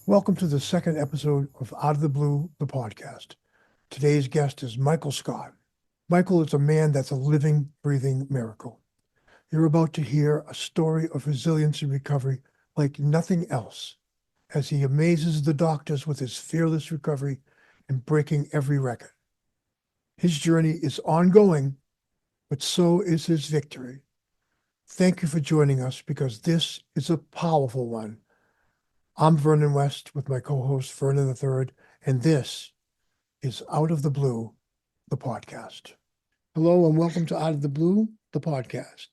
Welcome to the second episode of Out of the Blue, the podcast. Today's guest is Michael Scott. Michael is a man that's a living, breathing miracle. You're about to hear a story of resilience and recovery like nothing else, as he amazes the doctors with his fearless recovery and breaking every record. His journey is ongoing, but so is his victory. Thank you for joining us because this is a powerful one. I'm Vernon West with my co-host Vernon III, and this is Out of the Blue, the podcast. Hello and welcome to Out of the Blue, the podcast.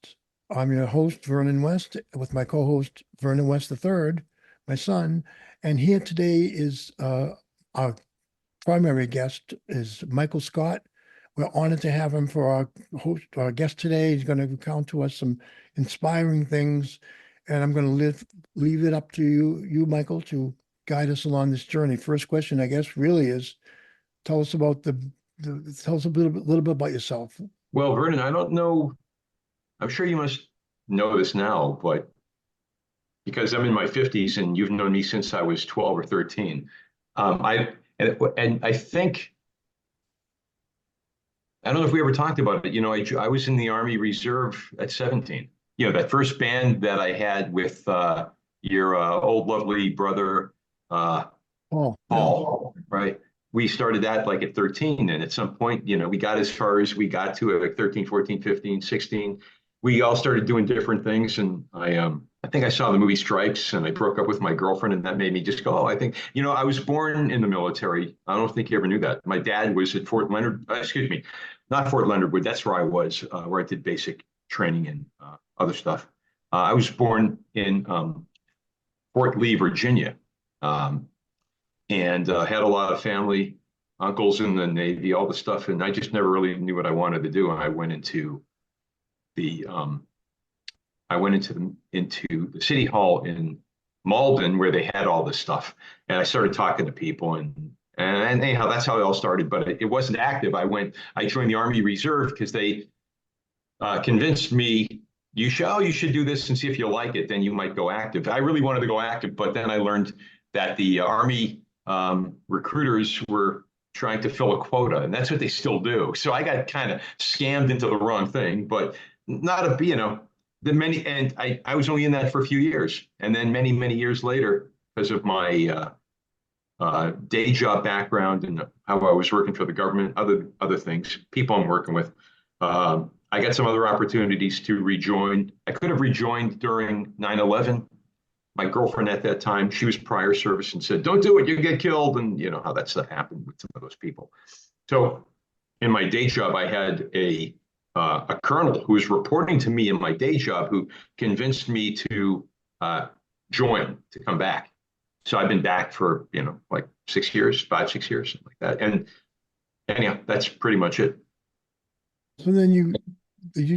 I'm your host, Vernon West, with my co-host Vernon West III, my son, and here today is our primary guest is Michael Scott. We're honored to have him for our guest today. He's going to recount to us some inspiring things, and I'm going to leave it up to you, Michael, to guide us along this journey. First question, I guess, really is, tell us about tell us a little bit about yourself. Well, Vernon, I don't know. I'm sure you must know this now, but because I'm in my 50s and you've known me since I was 12 or 13, I think. I don't know if we ever talked about it. You know, I was in the Army Reserve at 17. You know, that first band that I had with your old lovely brother, Paul, right? We started that like at 13. And at some point, you know, we got as far as we got to it, like 13, 14, 15, 16. We all started doing different things. And I think I saw the movie Stripes and I broke up with my girlfriend, and that made me just go, oh, I think, you know, I was born in the military. I don't think you ever knew that. My dad was at Fort Leonard, excuse me, not Fort Leonard Wood. That's where I was, where I did basic training and other stuff. I was born in Fort Lee, Virginia, and had a lot of family, uncles in the Navy, all the stuff, and I just never really knew what I wanted to do. And I went into the into the city hall in Malden, where they had all this stuff, and I started talking to people, and anyhow, that's how it all started. But it wasn't active. I joined the Army Reserve because they convinced me, you should do this and see if you like it, then you might go active. I really wanted to go active, but then I learned that the Army recruiters were trying to fill a quota, and that's what they still do. So I got kind of scammed into the wrong thing, but not you know, I was only in that for a few years. And then many years later, because of my day job background and how I was working for the government, other things, people I'm working with, I got some other opportunities to rejoin. I could have rejoined during 9/11. My girlfriend at that time, she was prior service and said, don't do it, you get killed. And you know how that stuff happened with some of those people. So in my day job, I had a colonel who was reporting to me in my day job who convinced me to join, to come back. So I've been back for, you know, like 6 years, 5, 6 years, something like that. And anyhow, that's pretty much it. So then you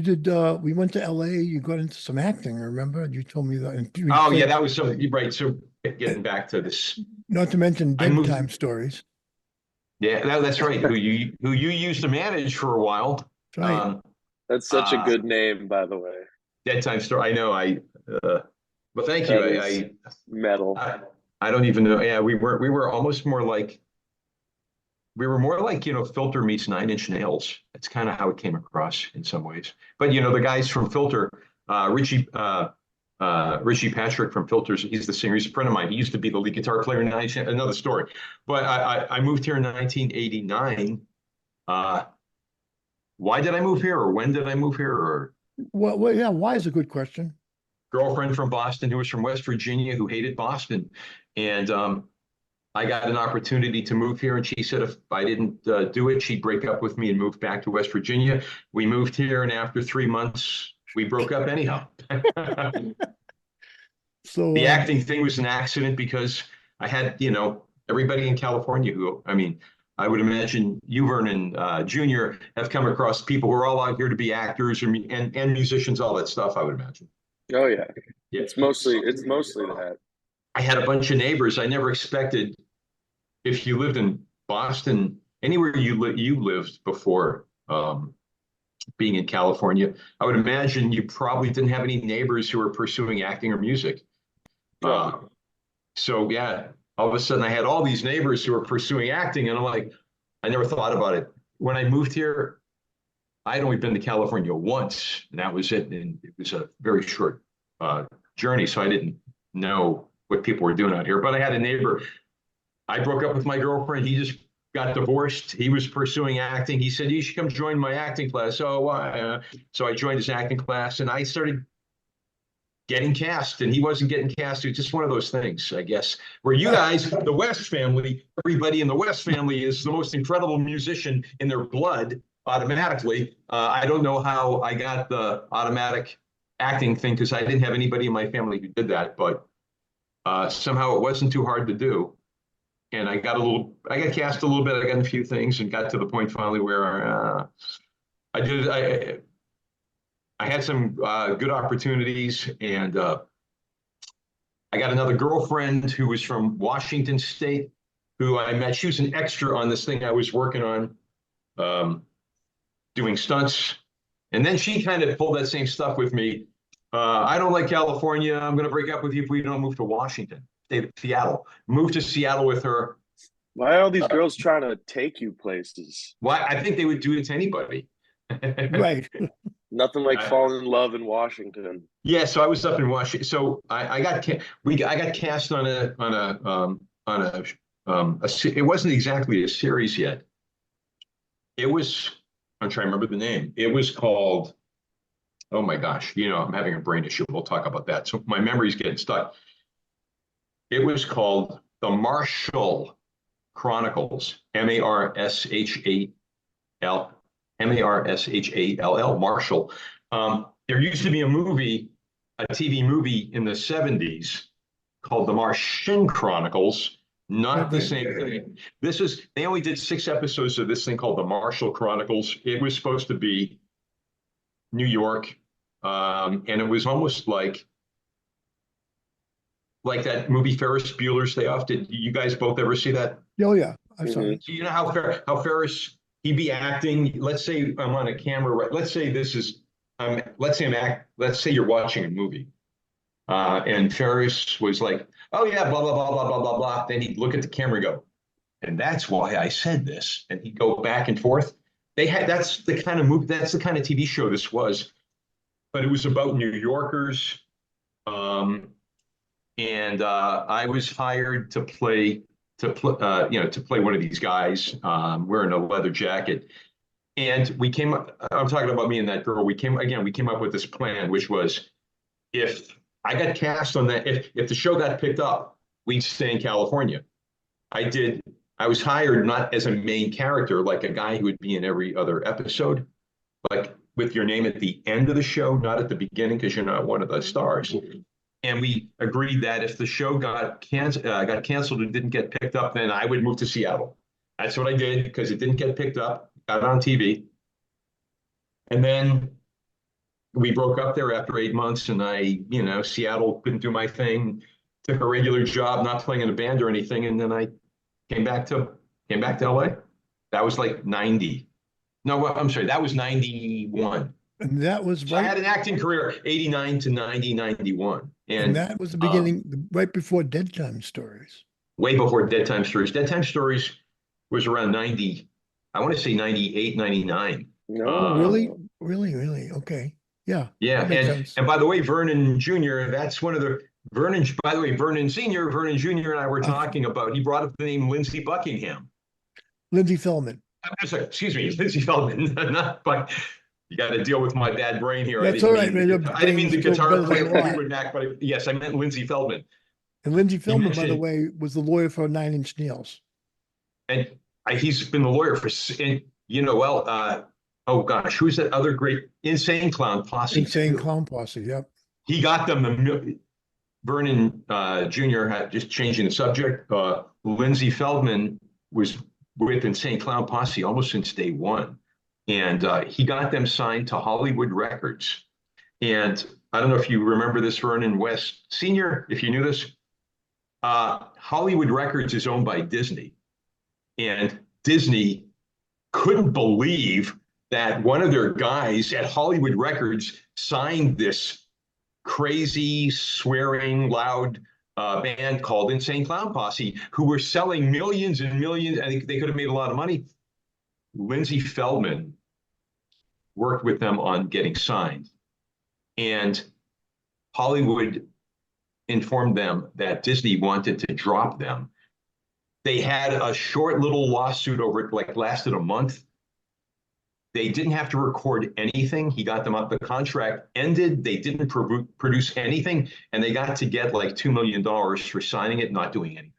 did, we went to LA, you got into some acting, I remember? You told me that. Oh, yeah, that was something, right. So getting back to this. Not to mention bedtime stories. Yeah, that's right. Who you used to manage for a while. Right. That's such a good name, by the way. Bedtime story. I know. But thank you. I metal. I don't even know. Yeah, we were almost more like, you know, Filter meets Nine Inch Nails. That's kind of how it came across in some ways. But you know, the guys from Filter, Richie Patrick from Filters, he's the singer. He's a friend of mine. He used to be the lead guitar player in Nine Inch Nails. Another story. But I moved here in 1989. Why did I move here, or when did I move here? Or well, yeah, why is a good question. Girlfriend from Boston who was from West Virginia who hated Boston, and I got an opportunity to move here, and she said if I didn't do it, she'd break up with me and move back to West Virginia. We moved here, and after 3 months, we broke up anyhow. So the acting thing was an accident because I had, you know, everybody in California who, I mean, I would imagine you, Vernon Jr., have come across people who are all out here to be actors and musicians, all that stuff, I would imagine. Oh, yeah. It's mostly that. I had a bunch of neighbors. I never expected, if you lived in Boston, anywhere you lived before being in California, I would imagine you probably didn't have any neighbors who were pursuing acting or music. So yeah, all of a sudden I had all these neighbors who were pursuing acting, and I'm like, I never thought about it. When I moved here, I'd only been to California once, and that was it. And it was a very short journey, so I didn't know what people were doing out here. But I had a neighbor. I broke up with my girlfriend. He just got divorced. He was pursuing acting. He said, "You should come join my acting class." So I joined his acting class, and I started getting cast, and he wasn't getting cast. It's just one of those things, I guess, where you guys, the West family, everybody in the West family is the most incredible musician in their blood automatically. I don't know how I got the automatic acting thing because I didn't have anybody in my family who did that, but somehow it wasn't too hard to do. And I got cast a little bit. I got a few things and got to the point finally where I had some good opportunities, and I got another girlfriend who was from Washington State, who I met. She was an extra on this thing I was working on, doing stunts. And then she kind of pulled that same stuff with me. I don't like California. I'm going to break up with you if we don't move to Washington, Seattle. Moved to Seattle with her. Why are all these girls trying to take you places? Well, I think they would do it to anybody. Right. Nothing like falling in love in Washington. Yeah, so I was up in Washington. So I got cast on it wasn't exactly a series yet. It was, I'm trying to remember the name. It was called, oh my gosh, I'm having a brain issue. We'll talk about that. So my memory's getting stuck. It was called The Marshall Chronicles, Marshall. Marshall. There used to be a TV movie in the 70s called The Martian Chronicles. Not the same thing. They only did 6 episodes of this thing called The Marshall Chronicles. It was supposed to be New York. And it was almost like that movie Ferris Bueller's Day Off. Did you guys both ever see that? Oh yeah, I saw it. So you know how Ferris, he'd be acting. Let's say I'm on a camera, right? Let's say let's say you're watching a movie. And Ferris was like, "Oh yeah, blah blah blah blah blah blah blah." Then he'd look at the camera and go, "And that's why I said this." And he'd go back and forth. That's the kind of movie, that's the kind of TV show this was. But it was about New Yorkers. And I was hired to play one of these guys, wearing a leather jacket. And I'm talking about me and that girl. We came up with this plan, which was, if I got cast on that, if the show got picked up, we'd stay in California. I was hired not as a main character, like a guy who would be in every other episode, like with your name at the end of the show, not at the beginning, because you're not one of the stars. And we agreed that if the show got canceled and didn't get picked up, then I would move to Seattle. That's what I did, because it didn't get picked up, got on TV. And then we broke up there after 8 months, and Seattle couldn't do my thing, took a regular job, not playing in a band or anything. And then I came back to LA. That was like 90. No, I'm sorry, that was 91. And that was So I had an acting career 89 to 90, 91. And that was the beginning, right before Dead Time Stories. Way before Dead Time Stories. Dead Time Stories was around 90, I want to say 98, 99. No, Really? Okay. Yeah. Yeah. And by the way, Vernon Jr., that's one of the Vernon Sr., Vernon Jr. and I were talking about, he brought up the name Lindsey Buckingham. Lindsey Feldman. I'm sorry, excuse me, Lindsey Feldman, not Buck. You got to deal with my bad brain here. That's all right, man. I didn't mean the guitar player, but yes, I meant Lindsey Feldman. And Lindsey Feldman, by the way, was the lawyer for Nine Inch Nails. And he's been the lawyer for, oh gosh, who's that other great Insane Clown Posse? Insane Clown Posse, yep. He got them. Vernon Jr. had, just changing the subject. Lindsey Feldman was with Insane Clown Posse almost since day one. And he got them signed to Hollywood Records. And I don't know if you remember this, Vernon West Sr., if you knew this. Hollywood Records is owned by Disney. And Disney couldn't believe that one of their guys at Hollywood Records signed this crazy, swearing, loud a band called Insane Clown Posse, who were selling millions and millions. I think they could have made a lot of money. Lindsay Feldman worked with them on getting signed, and Hollywood informed them that Disney wanted to drop them. They had a short little lawsuit over it, like lasted a month. They didn't have to record anything. He got them up. The contract ended. They didn't produce anything, and they got to get like $2 million for signing it, not doing anything.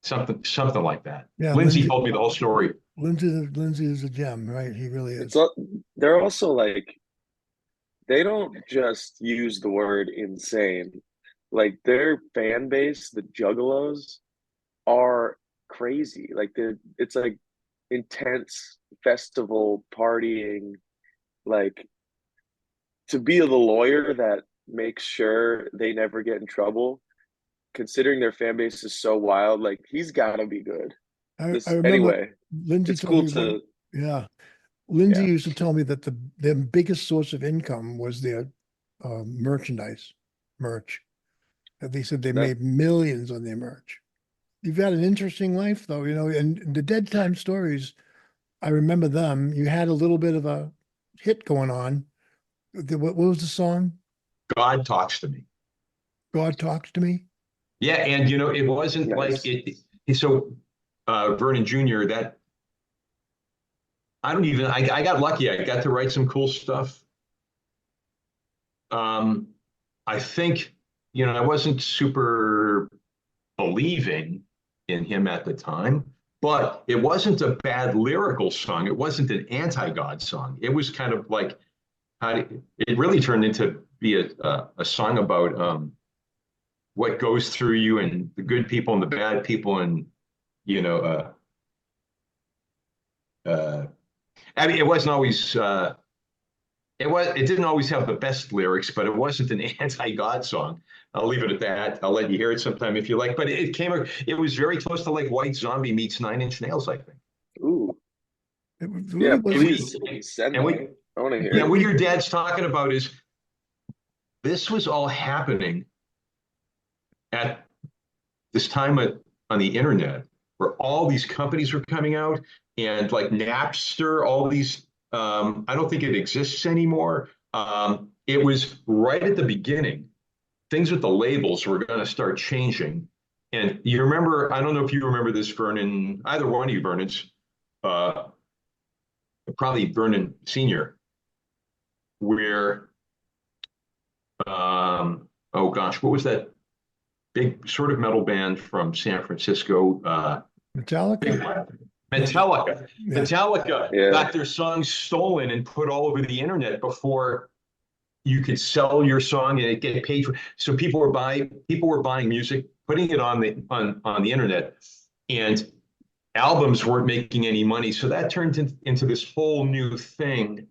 Something like that. Yeah, Lindsay told me the whole story. Lindsay is a gem, right? He really is. They're also like, they don't just use the word insane. Like their fan base, the Juggalos, are crazy. Like it's like intense festival partying. Like to be the lawyer that makes sure they never get in trouble, considering their fan base is so wild, like he's got to be good. I remember Anyway, Lindsay it's told cool me to. yeah. Lindsay Yeah. used to tell me that their biggest source of income was their merch. They said they That- made millions on their merch. You've had an interesting life, though, and the Dead Time Stories, I remember them. You had a little bit of a hit going on. What was the song? God Talks to Me. God Talks to Me? Yeah, and it wasn't Nice. like it. So Vernon Jr., that I got lucky. I got to write some cool stuff. I think, I wasn't super believing in him at the time, but it wasn't a bad lyrical song. It wasn't an anti-God song. It was kind of like, it really turned into be a song about what goes through you and the good people and the bad people, and I mean, it wasn't always it didn't always have the best lyrics, but it wasn't an anti-God song. I'll leave it at that. I'll let you hear it sometime if you like. But it was very close to like White Zombie meets Nine Inch Nails, I think. Ooh, It yeah, really please send and that. I want to hear Yeah, it. what your dad's talking about is this was all happening at this time on the internet, where all these companies were coming out, and like Napster, all these, I don't think it exists anymore. It was right at the beginning. Things with the labels were going to start changing. And you remember, I don't know if you remember this, Vernon, either one of you, Vernons, probably Vernon Sr., where, oh gosh, what was that big sort of metal band from San Francisco? Metallica? Metallica. Yeah. Metallica Yeah. got their songs stolen and put all over the internet before you could sell your song and it get paid for. So people were buying music, putting it on the internet, and albums weren't making any money. So that turned into this whole new thing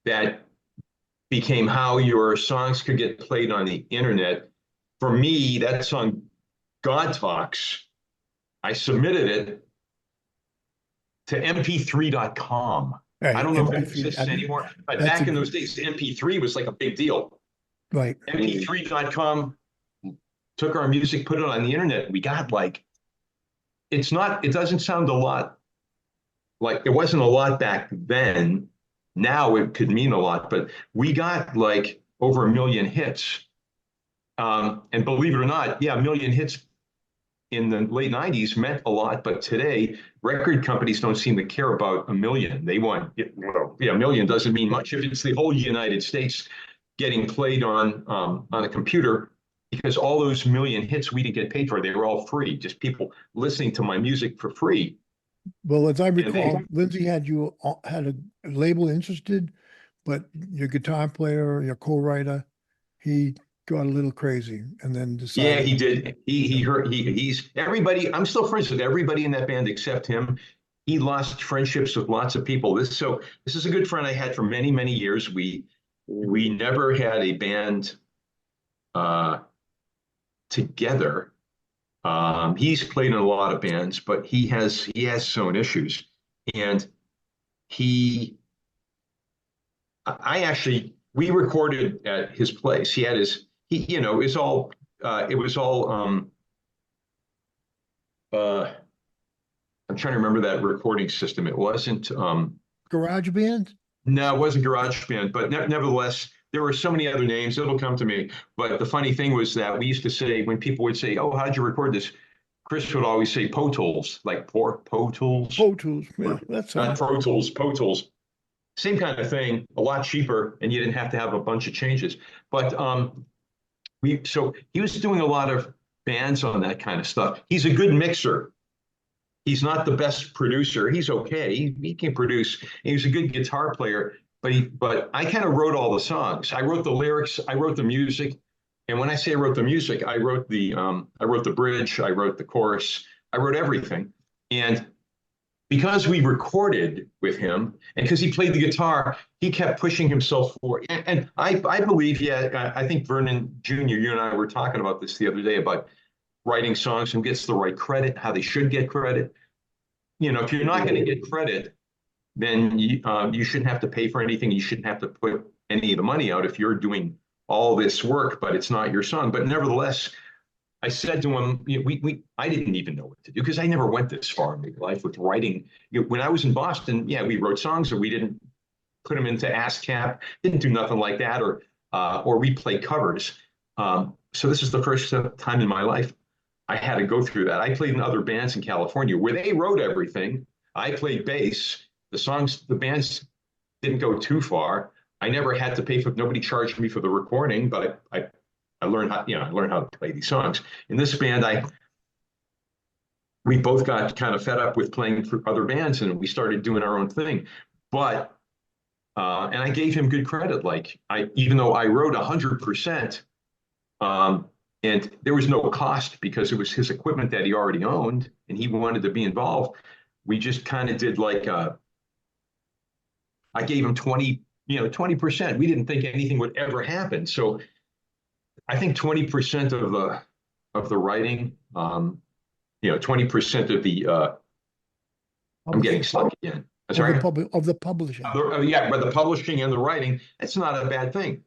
that became how your songs could get played on the internet. For me, that song, God Talks, I submitted it to mp3.com. Right, I don't know if that MP3, exists anymore, but that's back in those days, MP3 was like a big deal. right. mp3.com took our music, put it on the internet. We got like, it doesn't sound a lot like, it wasn't a lot back then. Now it could mean a lot, but we got like over 1 million hits. And believe it or not, yeah, 1 million hits in the late 90s meant a lot, but today record companies don't seem to care about 1 million. They want, well, yeah, 1 million doesn't mean much if it's the whole United States getting played on a computer, because all those 1 million hits we didn't get paid for. They were all free, just people listening to my music for free. Well, as I recall, Lindsay had a label interested, but your guitar player, your co-writer, he got a little crazy and then decided. Yeah, he did. He's everybody. I'm still friends with everybody in that band except him. He lost friendships with lots of people. This is a good friend I had for many, many years. We never had a band together. He's played in a lot of bands, but he has his own issues. And we recorded at his place. He had it's all it was all I'm trying to remember that recording system. It wasn't Garage band? no, it wasn't GarageBand, but nevertheless, there were so many other names. It'll come to me. But the funny thing was that we used to say when people would say, "Oh, how'd you record this?" Chris would always say Pro Tools, like Pro Tools, Pro Tools. Yeah, that's not all. Pro Tools, Pro Tools. Same kind of thing, a lot cheaper, and you didn't have to have a bunch of changes. But so he was doing a lot of bands on that kind of stuff. He's a good mixer. He's not the best producer. He's okay. He can produce. He's a good guitar player, but I kind of wrote all the songs. I wrote the lyrics. I wrote the music. And when I say I wrote the music, I wrote the bridge. I wrote the chorus. I wrote everything. And because we recorded with him and because he played the guitar, he kept pushing himself forward. And I believe, yeah, I think Vernon Jr., you and I were talking about this the other day about writing songs, who gets the right credit, how they should get credit. You know, if you're not going to get credit, then you shouldn't have to pay for anything. You shouldn't have to put any of the money out if you're doing all this work, but it's not your song. But nevertheless, I said to him, you know, I didn't even know what to do because I never went this far in my life with writing. You know, when I was in Boston, yeah, we wrote songs, or we didn't put them into ASCAP, didn't do nothing like that, or we played covers. So this is the first time in my life I had to go through that. I played in other bands in California where they wrote everything. I played bass. The bands didn't go too far. I never had to pay for, nobody charged me for the recording, but I learned how, I learned how to play these songs. In this band, we both got kind of fed up with playing for other bands, and we started doing our own thing. But and I gave him good credit. Like even though I wrote 100%, and there was no cost because it was his equipment that he already owned, and he wanted to be involved. We just kind of did like I gave him 20%. We didn't think anything would ever happen. So I think 20% of the writing, 20% of the I'm getting stuck again. Sorry. Of the publishing. Yeah, but the publishing and the writing, that's not a bad thing.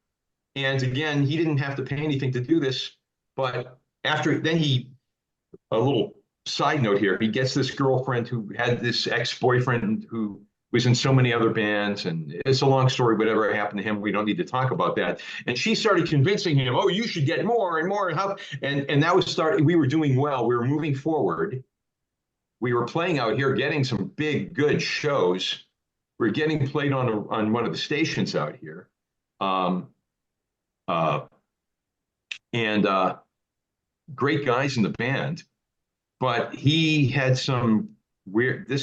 And again, he didn't have to pay anything to do this. But a little side note here, he gets this girlfriend who had this ex-boyfriend who was in so many other bands, and it's a long story, whatever happened to him, we don't need to talk about that. And she started convincing him, oh, you should get more and more. And that was starting, we were doing well, we were moving forward. We were playing out here, getting some big, good shows. We were getting played on one of the stations out here. And great guys in the band, but this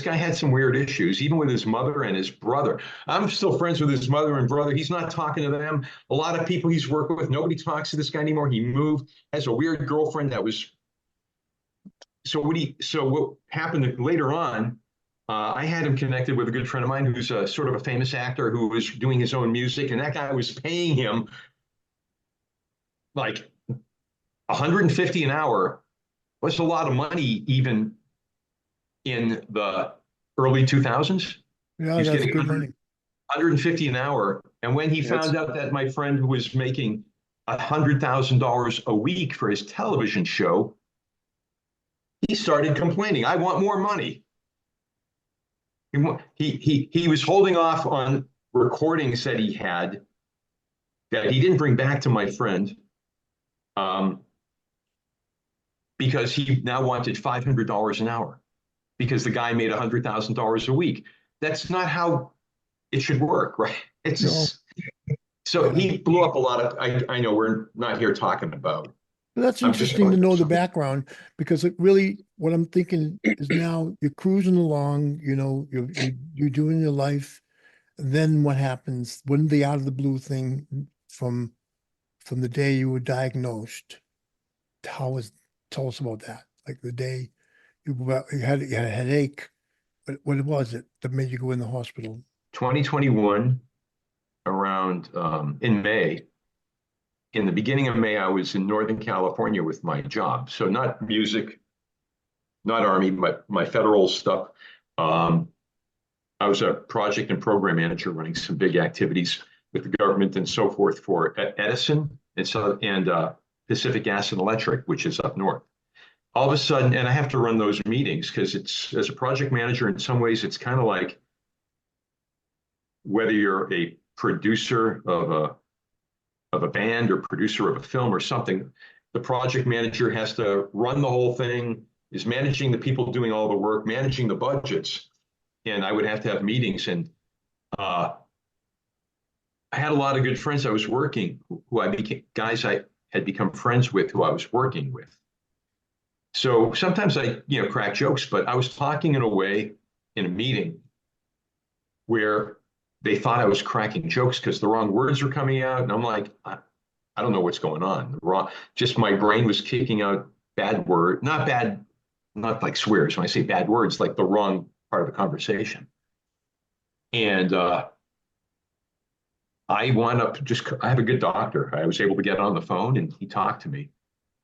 guy had some weird issues, even with his mother and his brother. I'm still friends with his mother and brother. He's not talking to them. A lot of people he's worked with, nobody talks to this guy anymore. He moved, has a weird girlfriend that was. So what happened later on, I had him connected with a good friend of mine who's a sort of a famous actor who was doing his own music, and that guy was paying him like $150 an hour. Was a lot of money even in the early 2000s. Yeah, that's good money. $150 an hour. And when he found out that my friend who was making $100,000 a week for his television show, he started complaining, I want more money. He was holding off on recordings that he had that he didn't bring back to my friend, because he now wanted $500 an hour because the guy made $100,000 a week. That's not how it should work, right? It's just, so he blew up a lot of, I know we're not here talking about. That's interesting to know the background, because it really, what I'm thinking is now you're cruising along, you're doing your life. Then what happens when the out of the blue thing from the day you were diagnosed? Tell us about that. Like the day you had a headache. What was it that made you go in the hospital? 2021, around in May. In the beginning of May, I was in Northern California with my job. So not music, not Army, but my federal stuff. I was a project and program manager running some big activities with the government and so forth for Edison. And Pacific Gas and Electric, which is up north. All of a sudden, and I have to run those meetings because it's, as a project manager, in some ways, it's kind of like whether you're a producer of a band or producer of a film or something, the project manager has to run the whole thing, is managing the people doing all the work, managing the budgets. And I would have to have meetings. And I had a lot of good friends I was working, who I became, guys I had become friends with, who I was working with. So sometimes I, crack jokes, but I was talking in a way in a meeting where they thought I was cracking jokes because the wrong words were coming out. And I'm like, I don't know what's going on. Just my brain was kicking out bad word, not like swears. When I say bad words, like the wrong part of the conversation. And I wound up I have a good doctor. I was able to get on the phone and he talked to me.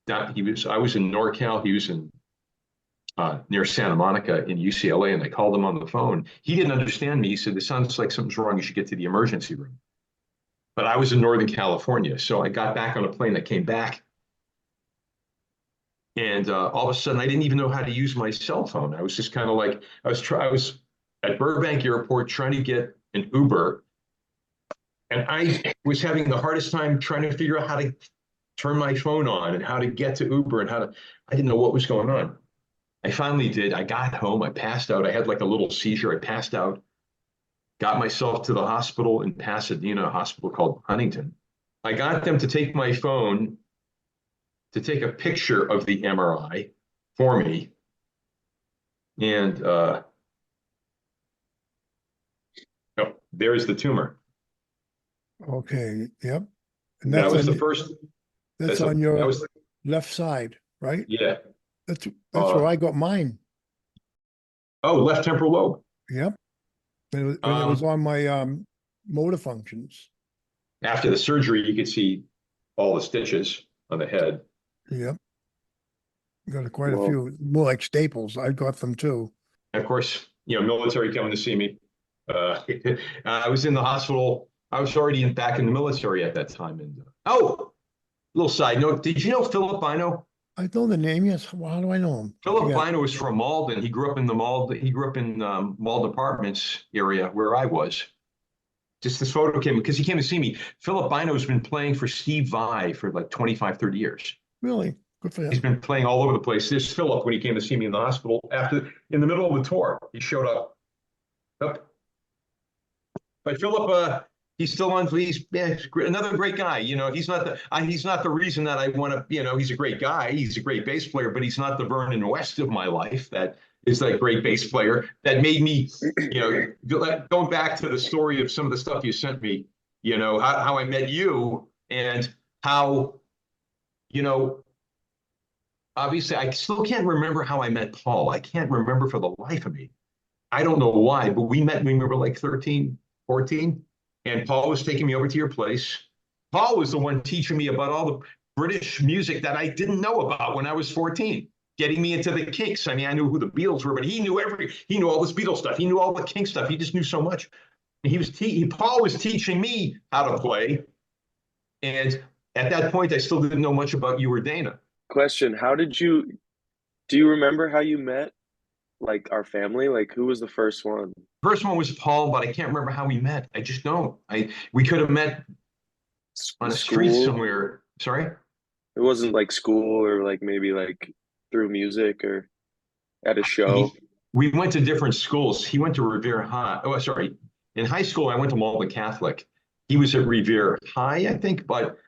I was in NorCal. He was in near Santa Monica in UCLA, and I called him on the phone. He didn't understand me. He said, "It sounds like something's wrong. You should get to the emergency room." But I was in Northern California, so I got back on a plane that came back, and all of a sudden, I didn't even know how to use my cell phone. I was just kind of like, I was at Burbank Airport trying to get an Uber, and I was having the hardest time trying to figure out how to turn my phone on and how to get to Uber and I didn't know what was going on. I finally did. I got home. I passed out. I had like a little seizure. I passed out, got myself to the hospital in Pasadena, a hospital called Huntington. I got them to take my phone to take a picture of the MRI for me. And there's the tumor. Okay. Yep. And That was the first. That's on your left side, right? Yeah. That's where I got mine. Oh, left temporal lobe. Yep. When it was on my motor functions. After the surgery, you could see all the stitches on the head. Yep. Got quite a few, more like staples. I got them too. Of course, military coming to see me. I was in the hospital. I was already back in the military at that time. And little side note, did you know Philip Bino? I know the name, yes. Well, how do I know him? Philip Bino was from Malden. He grew up in Malden Apartments area where I was. Just this photo came because he came to see me. Philip Bino's been playing for Steve Vai for like 25, 30 years. Really? Good for him. He's been playing all over the place. There's Philip when he came to see me in the hospital in the middle of the tour. He showed up. But Philip, he's still on. He's another great guy. He's not the reason that I want to. He's a great guy. He's a great bass player, but he's not the Vernon West of my life. That is that great bass player that made me. Going back to the story of some of the stuff you sent me. How I met you and how. Obviously, I still can't remember how I met Paul. I can't remember for the life of me. I don't know why, but we met when we were like 13, 14. And Paul was taking me over to your place. Paul was the one teaching me about all the British music that I didn't know about when I was 14, getting me into the Kinks. I mean, I knew who the Beatles were, but he knew all this Beatles stuff. He knew all the Kinks stuff. He just knew so much. And Paul was teaching me how to play. And at that point, I still didn't know much about you or Dana. Question, do you remember how you met, like, our family? Like, who was the first one? First one was Paul, but I can't remember how we met. I just don't. We could have met on a street somewhere. Sorry? It wasn't like school or like maybe like through music or at a show? We went to different schools. He went to Revere High. Oh, sorry. In high school, I went to Malden Catholic. He was at Revere High, I think, but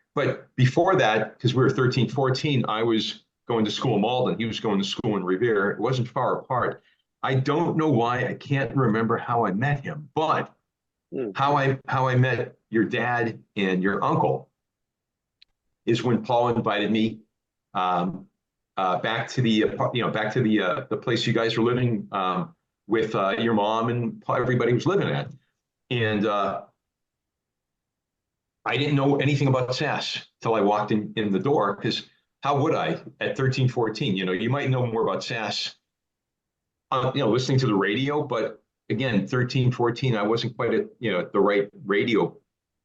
before that, because we were 13, 14, I was going to school in Malden. He was going to school in Revere. It wasn't far apart. I don't know why. I can't remember how I met him, but how I met your dad and your uncle is when Paul invited me back to the place you guys were living with your mom and everybody was living at, and I didn't know anything about SAS till I walked in the door, because how would I at 13, 14? You might know more about SAS, listening to the radio, but again, 13, 14, I wasn't quite at, the right radio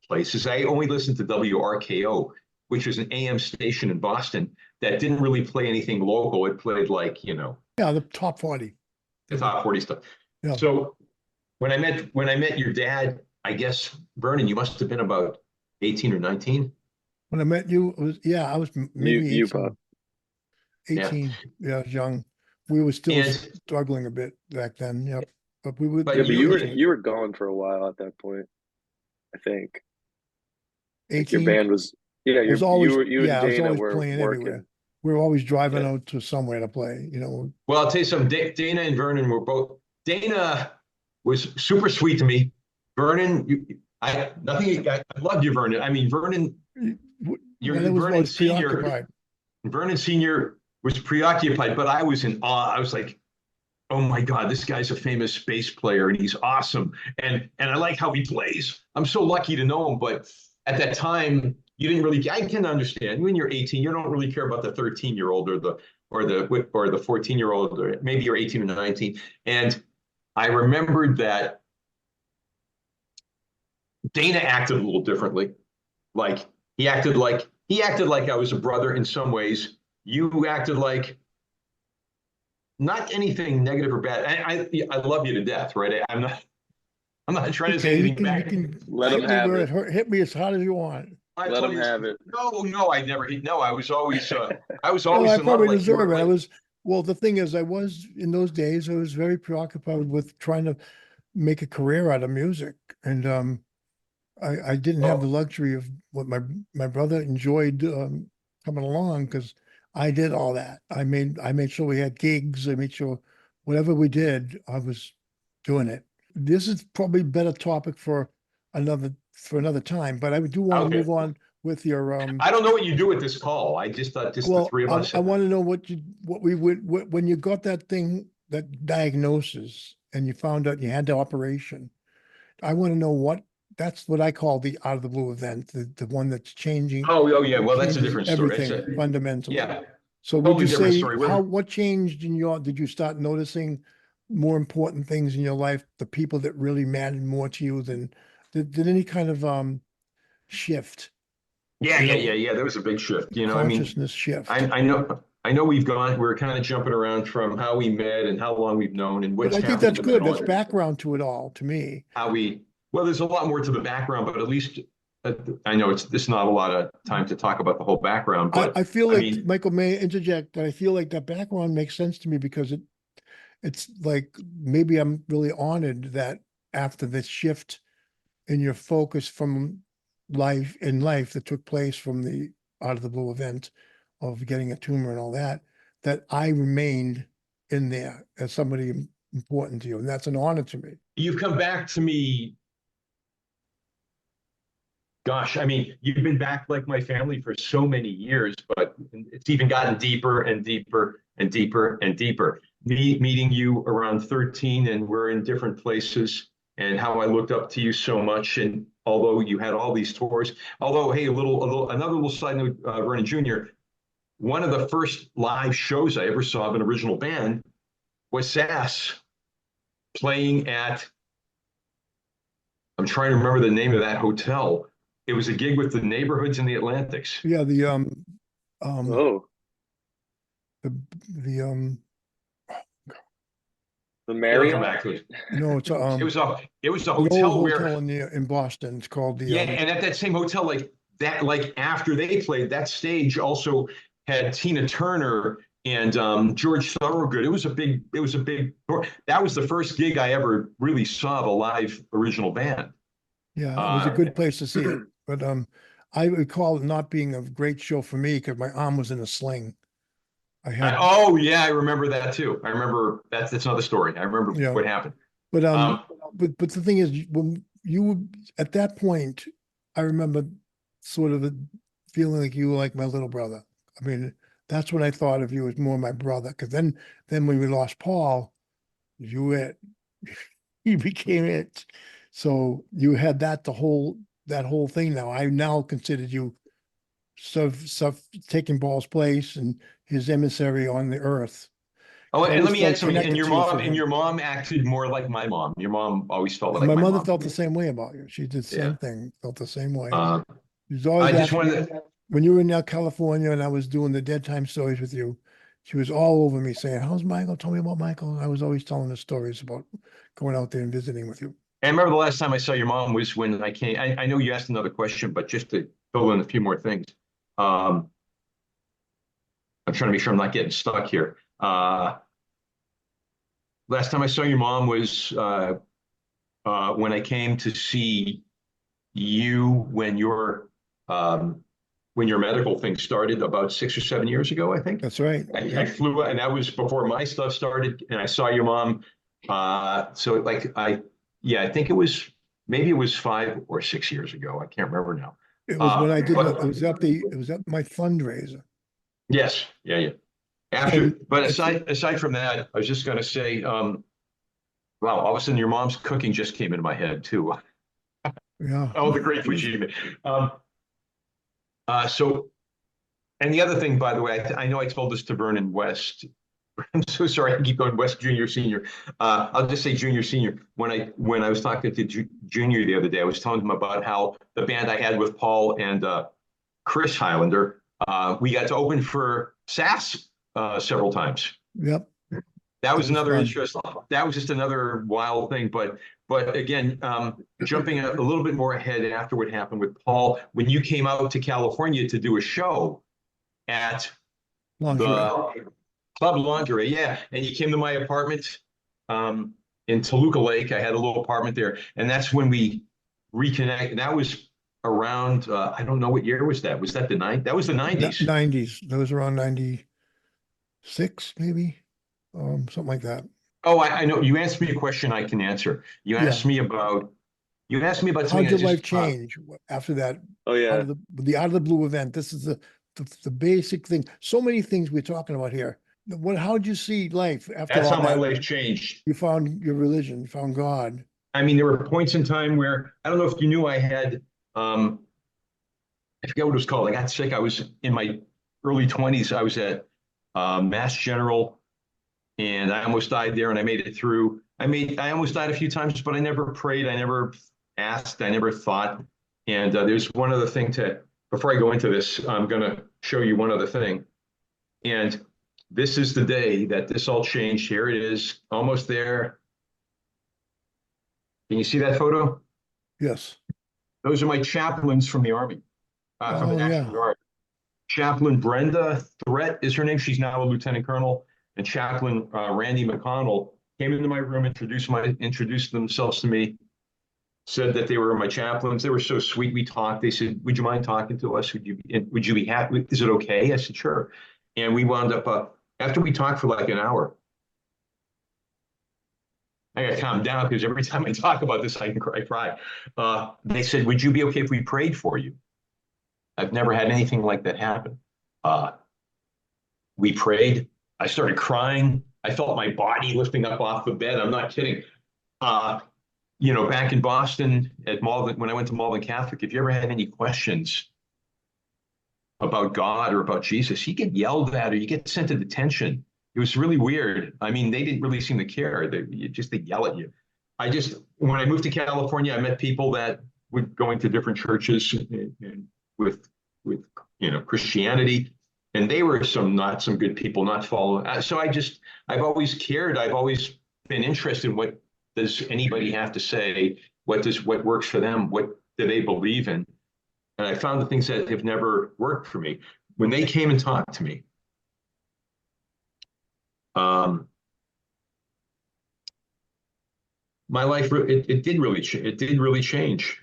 places. I only listened to WRKO, which was an AM station in Boston that didn't really play anything local. It played like, Yeah, the top 40. the top 40 stuff. Yeah. So when I met your dad, I guess, Vernon, you must have been about 18 or 19. When I met you, it was, yeah, I was maybe You 18. Bob. 18. Yeah, I was young. We were still And struggling a bit back then. Yep. But we would. But Yeah, but you- you were gone for a while at that point, I think. Like your 18. band was, yeah, I was you always, were, you and yeah, I was Dana always were playing working. everywhere. We were always driving Yeah. out to somewhere to play, you know. well, I'll tell you something. Dana and Vernon were both. Dana was super sweet to me. Vernon, I loved you, Vernon. I mean, Vernon, you're When I was Vernon always Senior. preoccupied. Vernon Senior was preoccupied, but I was in awe. I was like, oh my God, this guy's a famous bass player and he's awesome. And I like how he plays. I'm so lucky to know him. But at that time, you didn't really, I can understand when you're 18, you don't really care about the 13-year-old or the 14-year-old, or maybe you're 18 or 19. And I remembered that Dana acted a little differently. Like he acted like I was a brother in some ways. You acted like not anything negative or bad. I love you to death, right? I'm not trying to say Okay, anything bad. Let hit him me have where it. hit me as hard as you want. I Let told him you, have it. No, I never. No, I was always No, I in love. probably Like you were, deserve it. I like, was, well, the thing is, I was, in those days, I was very preoccupied with trying to make a career out of music. And I didn't have the luxury of what my brother enjoyed coming along, because I did all that. I made sure we had gigs. I made sure whatever we did, I was doing it. This is probably a better topic for another time, but I do want to Okay. move on with your I don't know what you do with this call. I just thought just the well, three of us. I want to know what we would, when you got that thing, that diagnosis, and you found out you had the operation. I want to know that's what I call the out of the blue event, the one that's changing. Oh yeah. Well, that's a changes different story. everything fundamentally. Yeah. So would Totally you different say story. what changed did you start noticing more important things in your life, the people that really mattered more to you than, did any kind of shift, Yeah. There was a big shift. I mean, consciousness shift? I know we're kind of jumping around from how we met and how long we've known and But what's I think happened that's in good. our That's life. background to it all, to me. Well, there's a lot more to the background, but at least I know it's not a lot of time to talk about the whole background, but I feel I like, mean, Michael, may I interject, that I feel like that background makes sense to me, because it's like, maybe I'm really honored that after this shift in your focus from life that took place from the out of the blue event of getting a tumor and all that, that I remained in there as somebody important to you. And that's an honor to me. you've come back to me. Gosh, I mean, you've been back like my family for so many years, but it's even gotten deeper and deeper and deeper and deeper. Me meeting you around 13, and we're in different places, and how I looked up to you so much. And although you had all these tours, although, hey, another little side note, Vernon Jr., one of the first live shows I ever saw of an original band was Sass playing at, I'm trying to remember the name of that hotel. It was a gig with the Neighborhoods in the Atlantics. Yeah, the Oh, the the It'll come Marriott. back to it. no, it's It was a an old hotel where, hotel in Boston. It's called the yeah, and at that same hotel, like after they played, that stage also had Tina Turner and George Thorogood. It was a big. That was the first gig I ever really saw of a live original band. yeah, it was a good place to see it. But I recall it not being a great show for me because my arm was in a sling. I had, Oh yeah, I remember that too. I remember that's another story. I remember Yeah. what happened. but Um, but the thing is, when you were at that point, I remember sort of feeling like you were like my little brother. I mean, that's when I thought of you as more my brother. Because then when we lost Paul, you you became it. So you had that whole thing. Now I now considered you taking Paul's place and his emissary on the earth. Oh, I and let always me felt add something. connected to you from him. Your mom acted more like my mom. Your mom always felt like My mother mom. felt the same way about you. She did the Yeah. same thing, felt the same way. Uh, She's always I just asking, wanted to, when you were in California and I was doing the Dead Time stories with you, she was all over me saying, "How's Michael? Tell me about Michael." And I was always telling her stories about going out there and visiting with you. And I remember the last time I saw your mom was when I came. I know you asked another question, but just to fill in a few more things. I'm trying to make sure I'm not getting stuck here. Last time I saw your mom was when I came to see you when your medical thing started about 6 or 7 years ago, I think. That's right. I flew, and that was before my stuff started, and I saw your mom. So like I think it was 5 or 6 years ago. I can't remember now. It was when I did. It was at my fundraiser. Yes, yeah. But aside from that, I was just going to say, wow, all of a sudden your mom's cooking just came into my head too. Yeah. Oh, the great Fujimi. So, and the other thing, by the way, I know I told this to Vernon West. I'm so sorry, I keep going West Junior, Senior. I'll just say Junior, Senior. When I was talking to Junior the other day, I was telling him about how the band I had with Paul and Chris Highlander, we got to open for SAS several times. Yep. That was another fun. interest. That was just another wild thing. But again, jumping a little bit more ahead after what happened with Paul, when you came out to California to do a show at the Club Lingerie, yeah, and you came to my apartment in Toluca Lake. I had a little apartment there, and that's when we reconnected. That was around I don't know what year was that. Was that the 90s? That was the 90s. 90s. That was around 96, maybe, something like that. Oh, I know. You asked me a question I can answer. You asked me about how did life change after that? Oh yeah, out of the blue event. This is the basic thing. So many things we're talking about here. How did you see life after That's all how that? my life changed. You found your religion, you found God. I mean, there were points in time where I don't know if you knew I had I forget what it was called. I got sick. I was in my early 20s. I was at Mass General, and I almost died there, and I made it through. I almost died a few times, but I never prayed. I never asked. I never thought. And there's one other thing before I go into this, I'm going to show you one other thing. And this is the day that this all changed. Here it is, almost there. Can you see that photo? Yes. Those are my chaplains from the Army, from the National Guard. Chaplain Brenda Threat is her name. She's now a lieutenant colonel. And Chaplain Randy McConnell came into my room, introduced themselves to me, said that they were my chaplains. They were so sweet. We talked. They said, "Would you mind talking to us? Would you be happy? Is it okay?" I said, "Sure." And we wound up after we talked for like an hour. I got to calm down because every time I talk about this, I cry. They said, "Would you be okay if we prayed for you?" I've never had anything like that happen. We prayed. I started crying. I felt my body lifting up off the bed. I'm not kidding. Back in Boston at Malden, when I went to Malden Catholic, if you ever had any questions about God or about Jesus, you get yelled at or you get sent to detention. It was really weird. I mean, they didn't really seem to care. They yell at you. When I moved to California, I met people that were going to different churches with Christianity. And they were not some good people, not following. So I've always cared. I've always been interested in what does anybody have to say? What works for them? What do they believe in? And I found the things that have never worked for me. When they came and talked to me, my life, it did really change.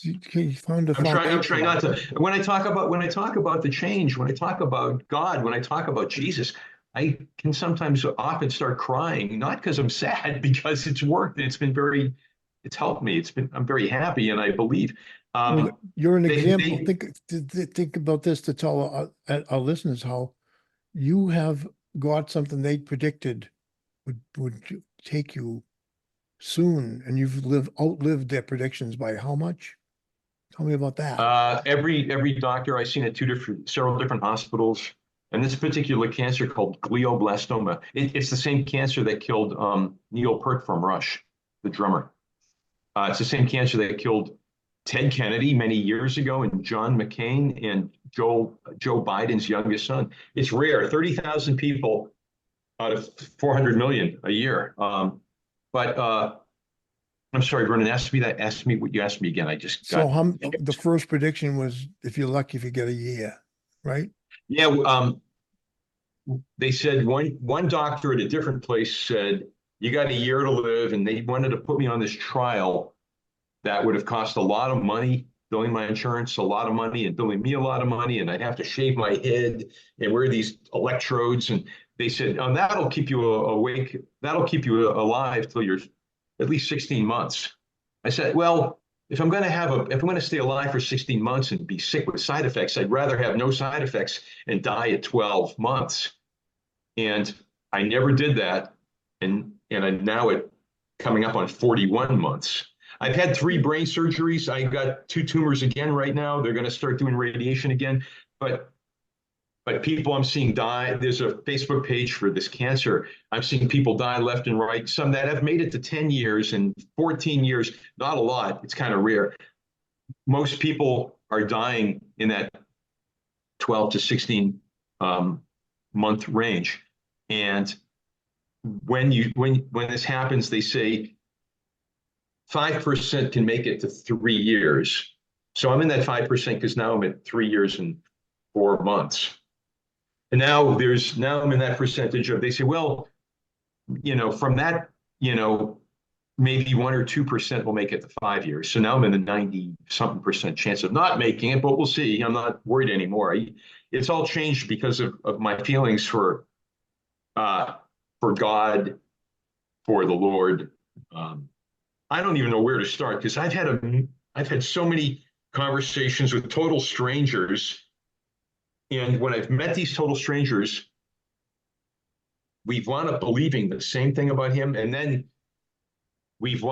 You found I'm trying not to. When I talk about the change, when I talk about God, when I talk about Jesus, I can sometimes often start crying, not because I'm sad, because it's worked. It's helped me. I'm very happy, and I believe. You're an example. Think about this to tell our listeners how you have got something they predicted would take you soon, and you've outlived their predictions by how much? Tell me about that. Every doctor I've seen at several different hospitals, and this particular cancer called glioblastoma, it's the same cancer that killed Neil Peart from Rush, the drummer. It's the same cancer that killed Ted Kennedy many years ago and John McCain and Joe Biden's youngest son. It's rare, 30,000 people out of 400 million a year. But I'm sorry, Vernon, ask me what you asked me again. I just So got. the first prediction was, if you're lucky, if you get a year, right? Yeah, they said one doctor at a different place said, you got a year to live, and they wanted to put me on this trial that would have cost a lot of money, billing my insurance a lot of money and billing me a lot of money, and I'd have to shave my head and wear these electrodes. And they said, that'll keep you awake, that'll keep you alive till you're at least 16 months. I said, well, if I'm going to stay alive for 16 months and be sick with side effects, I'd rather have no side effects and die at 12 months. And I never did that. And I'm now coming up on 41 months. I've had 3 brain surgeries. I got 2 tumors again right now. They're going to start doing radiation again. But people I'm seeing die. There's a Facebook page for this cancer. I'm seeing people die left and right. Some that have made it to 10 years and 14 years. Not a lot. It's kind of rare. Most people are dying in that 12 to 16 month range. And when this happens, they say 5% can make it to 3 years. So I'm in that 5% because now I'm at 3 years and 4 months. And now I'm in that percentage of, they say, well, from that, maybe 1 or 2% will make it to 5 years. So now I'm in the 90-something% chance of not making it, but we'll see. I'm not worried anymore. It's all changed because of my feelings for God, for the Lord. I don't even know where to start, because I've had so many conversations with total strangers. And when I've met these total strangers, we've wound up believing the same thing about him. And then I've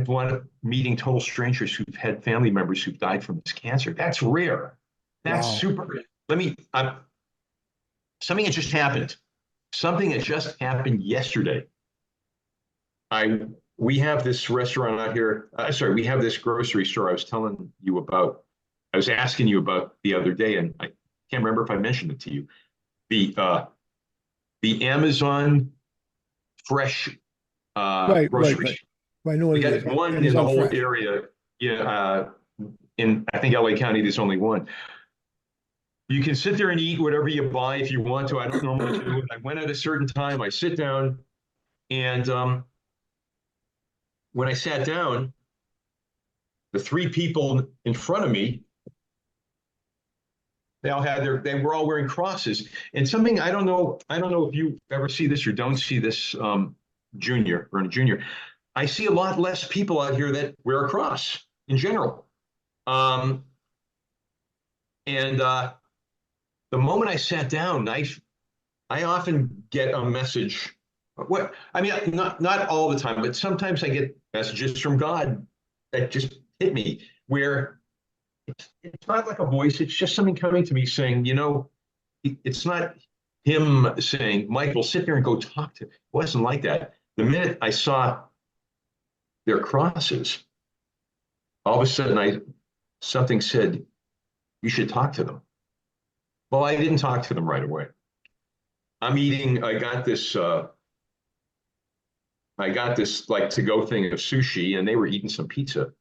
wound up meeting total strangers who've had family members who've died from this cancer. That's rare. That's Wow. super rare. Something had just happened. Something had just happened yesterday. We have this restaurant out here. We have this grocery store I was telling you about. I was asking you about the other day, and I can't remember if I mentioned it to you. The Amazon fresh grocery. I know We what it got is. one in Amazon the whole Fresh. area. Yeah, in I think LA County, there's only one. You can sit there and eat whatever you buy if you want to. I don't normally do it. I went at a certain time. I sit down, and when I sat down, the 3 people in front of me, they were all wearing crosses. And something, I don't know if you ever see this or don't see this, Vernon Jr. I see a lot less people out here that wear a cross in general. And the moment I sat down, I often get a message. Not all the time, but sometimes I get messages from God that just hit me, where it's not like a voice. It's just something coming to me saying, it's not him saying, Michael, sit there and go talk to him. It wasn't like that. The minute I saw their crosses, all of a sudden something said, you should talk to them. Well, I didn't talk to them right away. I got this like to-go thing of sushi, and they were eating some pizza.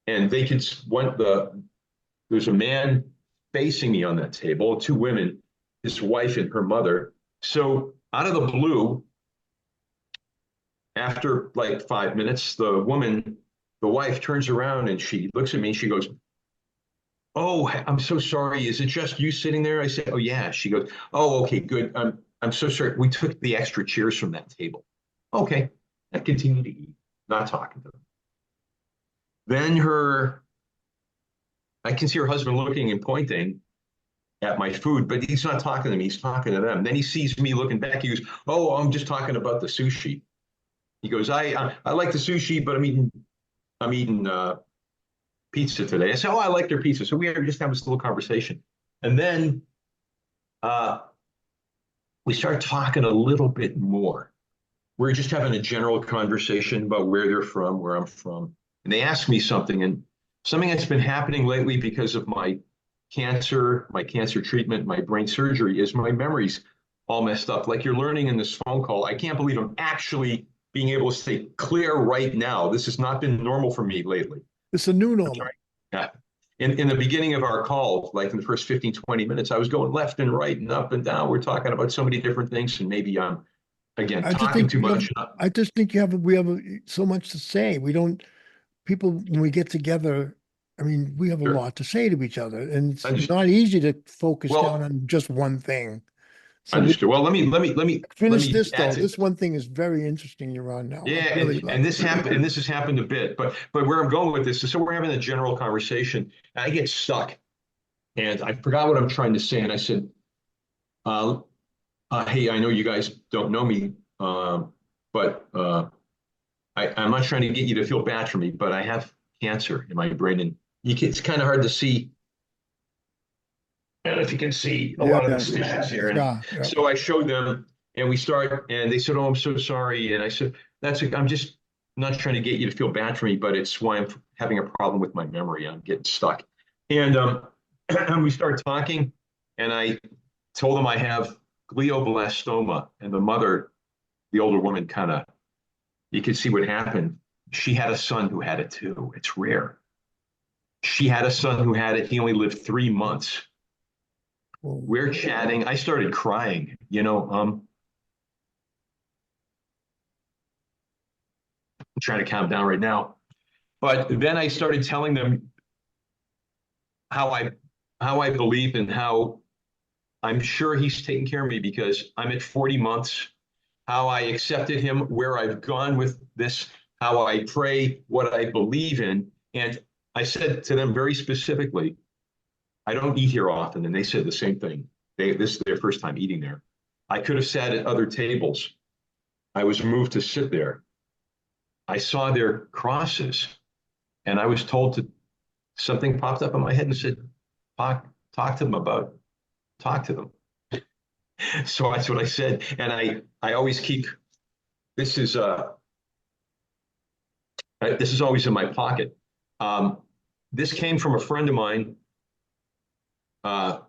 And there's a man facing me on that table, 2 women, his wife and her mother. So out of the blue, after like 5 minutes, the wife turns around and she looks at me and she goes, "Oh, I'm so sorry. Is it just you sitting there?" I say, "Oh yeah." She goes, "Oh, okay, good. I'm so sorry. We took the extra chairs from that table." Okay. I continue to eat, not talking to them. Then I can see her husband looking and pointing at my food, but he's not talking to me. He's talking to them. Then he sees me looking back. He goes, "Oh, I'm just talking about the sushi." He goes, I like the sushi, but I'm eating pizza today. I said, "Oh, I like their pizza." So we just have this little conversation. And then we start talking a little bit more. We're just having a general conversation about where they're from, where I'm from, and they asked me something, and something that's been happening lately because of my cancer treatment, my brain surgery, is my memory's all messed up. Like you're learning in this phone call, I can't believe I'm actually being able to stay clear right now. This has not been normal for me lately. It's a new normal. Yeah. In the beginning of our call, like in the first 15, 20 minutes, I was going left and right and up and down. We're talking about so many different things, and maybe I'm, again, I just talking think too you have, much. I just think we have so much to say. We don't, people, when we get together, I mean, we have a Sure. lot to say to each other, and it's Understood. not easy to focus Well, down on just one thing. So Understood. Well, let me finish this though. add to, This one thing is very interesting you're on now. yeah, I really and this happened, and this has happened a bit, but where I'm going with this is, so we're having a general conversation, and I get stuck, and I forgot what I'm trying to say, and I said, hey, I know you guys don't know me, but I'm not trying to get you to feel bad for me, but I have cancer in my brain, and it's kind of hard to see. I don't know if you can see a lot of the stitches here. And so I showed them, and we start, and they said, "Oh, I'm so sorry." And I said, I'm just not trying to get you to feel bad for me, but it's why I'm having a problem with my memory. I'm getting stuck. And we start talking, and I told them I have glioblastoma, and the mother, the older woman, kind of, you could see what happened. She had a son who had it too. It's rare. She had a son who had it. He only lived 3 months. We're chatting. I started crying, I'm trying to calm down right now. But then I started telling them how I believe and how I'm sure he's taking care of me because I'm at 40 months, how I accepted him, where I've gone with this, how I pray, what I believe in. And I said to them very specifically, I don't eat here often. And they said the same thing. This is their first time eating there. I could have sat at other tables. I was moved to sit there. I saw their crosses, and I was told something popped up in my head and said, talk to them. So that's what I said. And I always keep, this is always in my pocket. This came from a friend of mine, now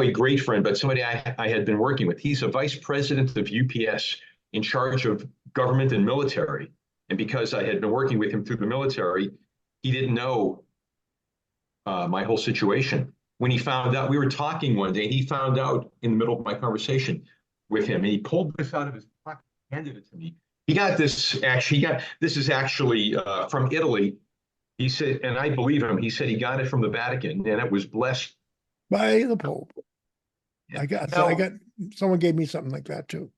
a great friend, but somebody I had been working with. He's a vice president of UPS in charge of government and military. And because I had been working with him through the military, he didn't know my whole situation. When he found out, we were talking one day, and he found out in the middle of my conversation with him, and he pulled this out of his pocket, handed it to me. This is actually from Italy. He said, and I believe him, he said he got it from the Vatican, and it was blessed by the Pope. Yeah. Someone gave me something like that too.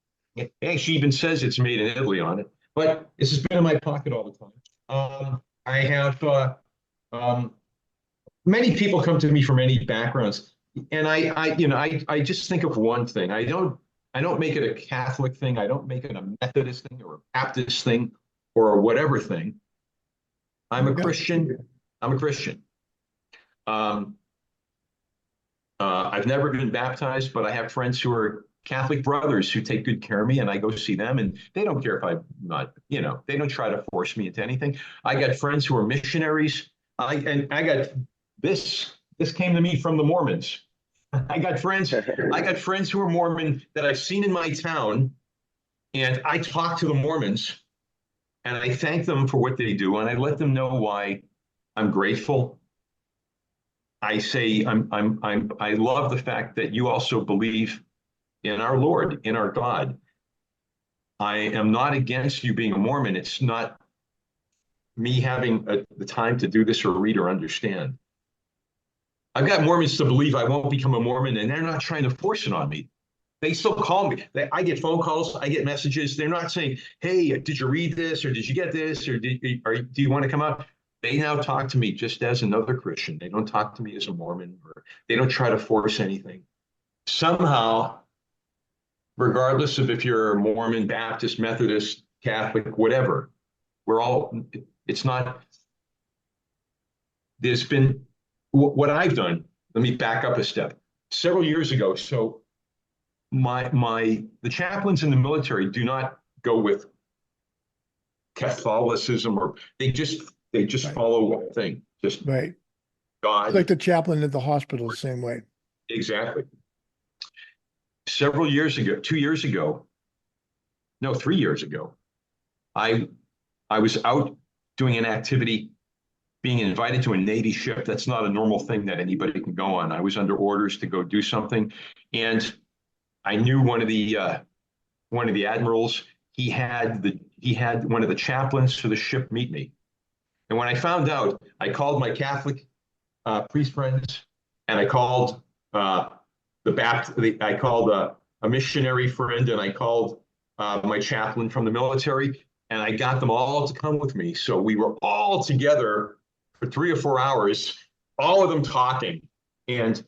She even says it's made in Italy on it, but this has been in my pocket all the time. I have many people come to me from many backgrounds, and I just think of one thing. I don't make it a Catholic thing. I don't make it a Methodist thing or a Baptist thing or a whatever thing. I'm a Christian. I've never been baptized, but I have friends who are Catholic brothers who take good care of me, and I go see them, and they don't care if I'm not, they don't try to force me into anything. I got friends who are missionaries. I got this came to me from the Mormons. I got friends who are Mormon that I've seen in my town, and I talk to the Mormons, and I thank them for what they do, and I let them know why I'm grateful. I say I love the fact that you also believe in our Lord, in our God. I am not against you being a Mormon. It's not me having the time to do this or read or understand. I've got Mormons to believe I won't become a Mormon, and they're not trying to force it on me. They still call me. I get phone calls. I get messages. They're not saying, hey, did you read this? Or did you get this? Or do you want to come out? They now talk to me just as another Christian. They don't talk to me as a Mormon, or they don't try to force anything. Somehow, regardless of if you're a Mormon, Baptist, Methodist, Catholic, whatever, there's been, what I've done, let me back up a step. Several years ago, so the chaplains in the military do not go with Catholicism, or they just Right. follow one thing, just Right. It's like God. the chaplain at the hospital, the same way. Exactly. Several years ago, 2 years ago, no, 3 years ago, I I was out doing an activity, being invited to a Navy ship. That's not a normal thing that anybody can go on. I was under orders to go do something, and I knew one of the admirals. He had one of the chaplains for the ship meet me. And when I found out, I called my Catholic priest friends, and I called I called a missionary friend, and I called my chaplain from the military, and I got them all to come with me. So we were all together for 3 or 4 hours, all of them talking, and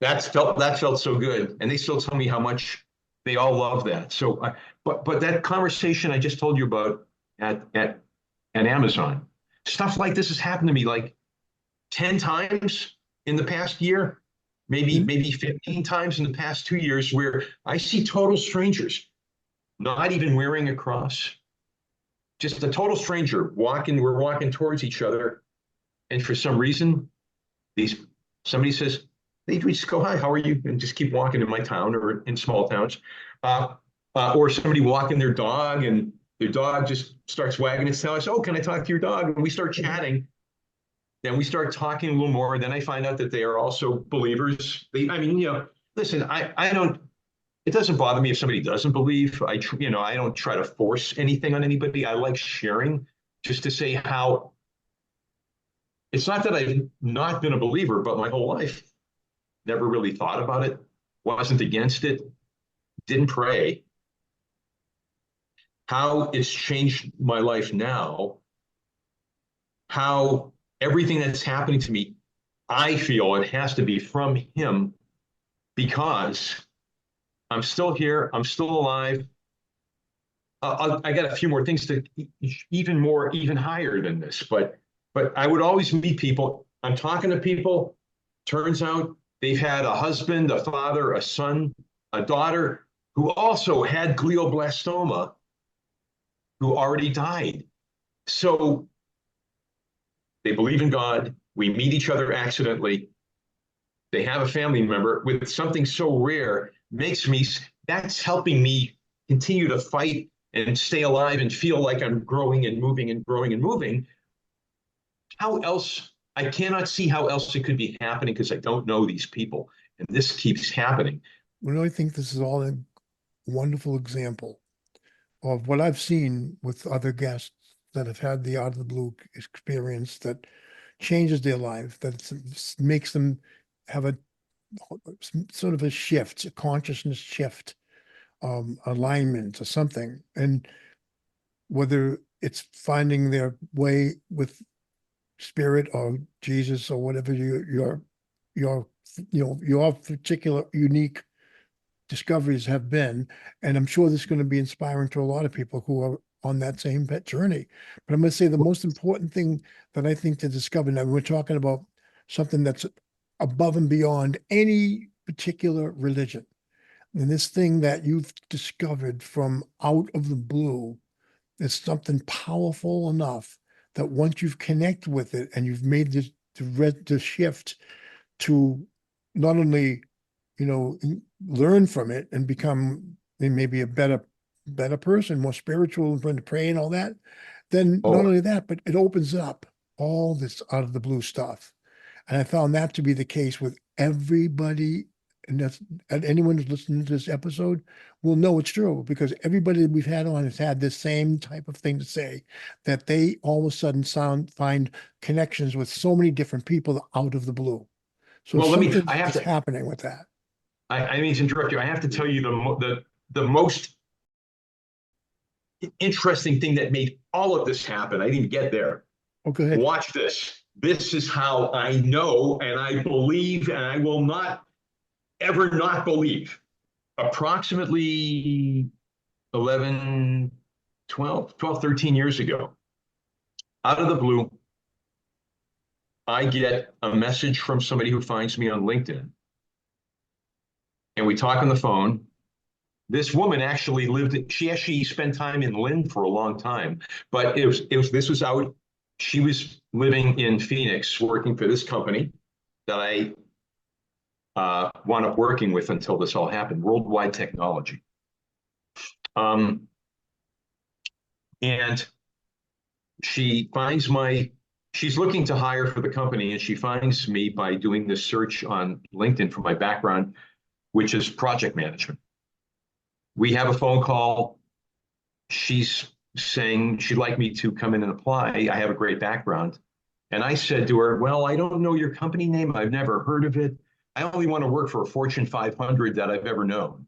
that felt so good. And they still tell me how much they all love that. So, but that conversation I just told you about at Amazon, stuff like this has happened to me like 10 times in the past year, maybe 15 times in the past 2 years, where I see total strangers, not even wearing a cross, just a total stranger we're walking towards each other. And for some reason, somebody says, "Hey, we just go, hi, how are you?" And just keep walking in my town or in small towns. Or somebody walking their dog, and their dog just starts wagging its tail. I say, "Oh, can I talk to your dog?" And we start chatting. Then we start talking a little more. Then I find out that they are also believers. Listen, I don't, it doesn't bother me if somebody doesn't believe. I don't try to force anything on anybody. I like sharing, just to say how it's not that I've not been a believer, but my whole life, never really thought about it, wasn't against it, didn't pray. How it's changed my life now, how everything that's happening to me, I feel it has to be from him, because I'm still here, I'm still alive. I got a few more things to even higher than this, but I would always meet people. I'm talking to people. Turns out they've had a husband, a father, a son, a daughter who also had glioblastoma, who already died. So they believe in God. We meet each other accidentally. They have a family member with something so rare, that's helping me continue to fight and stay alive and feel like I'm growing and moving and growing and moving. How else? I cannot see how else it could be happening, because I don't know these people. And this keeps happening. Well, I think this is all a wonderful example of what I've seen with other guests that have had the out of the blue experience that changes their life, that makes them have a sort of a shift, a consciousness shift, alignment or something. And whether it's finding their way with spirit or Jesus or whatever your particular unique discoveries have been. And I'm sure this is going to be inspiring to a lot of people who are on that same journey. But I'm going to say the most important thing that I think to discover, now we're talking about something that's above and beyond any particular religion. And this thing that you've discovered from out of the blue is something powerful enough that once you've connected with it and you've made the shift to not only learn from it and become maybe a better person, more spiritual, and to pray and all that, then not only that, but it opens up all this out of the blue stuff. And I found that to be the case with everybody. And anyone who's listening to this episode will know it's true, because everybody that we've had on has had this same type of thing to say, that they all of a sudden find connections with so many different people out of the blue. So Well, something I have is to, happening with that. I mean to interrupt you. I have to tell you the most interesting thing that made all of this happen. I didn't get there. Oh, go ahead. Watch this. This is how I know and I believe, and I will not ever not believe. Approximately 11, 12, 13 years ago, out of the blue, I get a message from somebody who finds me on LinkedIn. And we talk on the phone. This woman actually she actually spent time in Lynn for a long time, but this was out. She was living in Phoenix, working for this company that I wound up working with until this all happened, Worldwide Technology. And she's looking to hire for the company, and she finds me by doing this search on LinkedIn for my background, which is project management. We have a phone call. She's saying she'd like me to come in and apply. I have a great background. And I said to her, well, I don't know your company name. I've never heard of it. I only want to work for a Fortune 500 that I've ever known.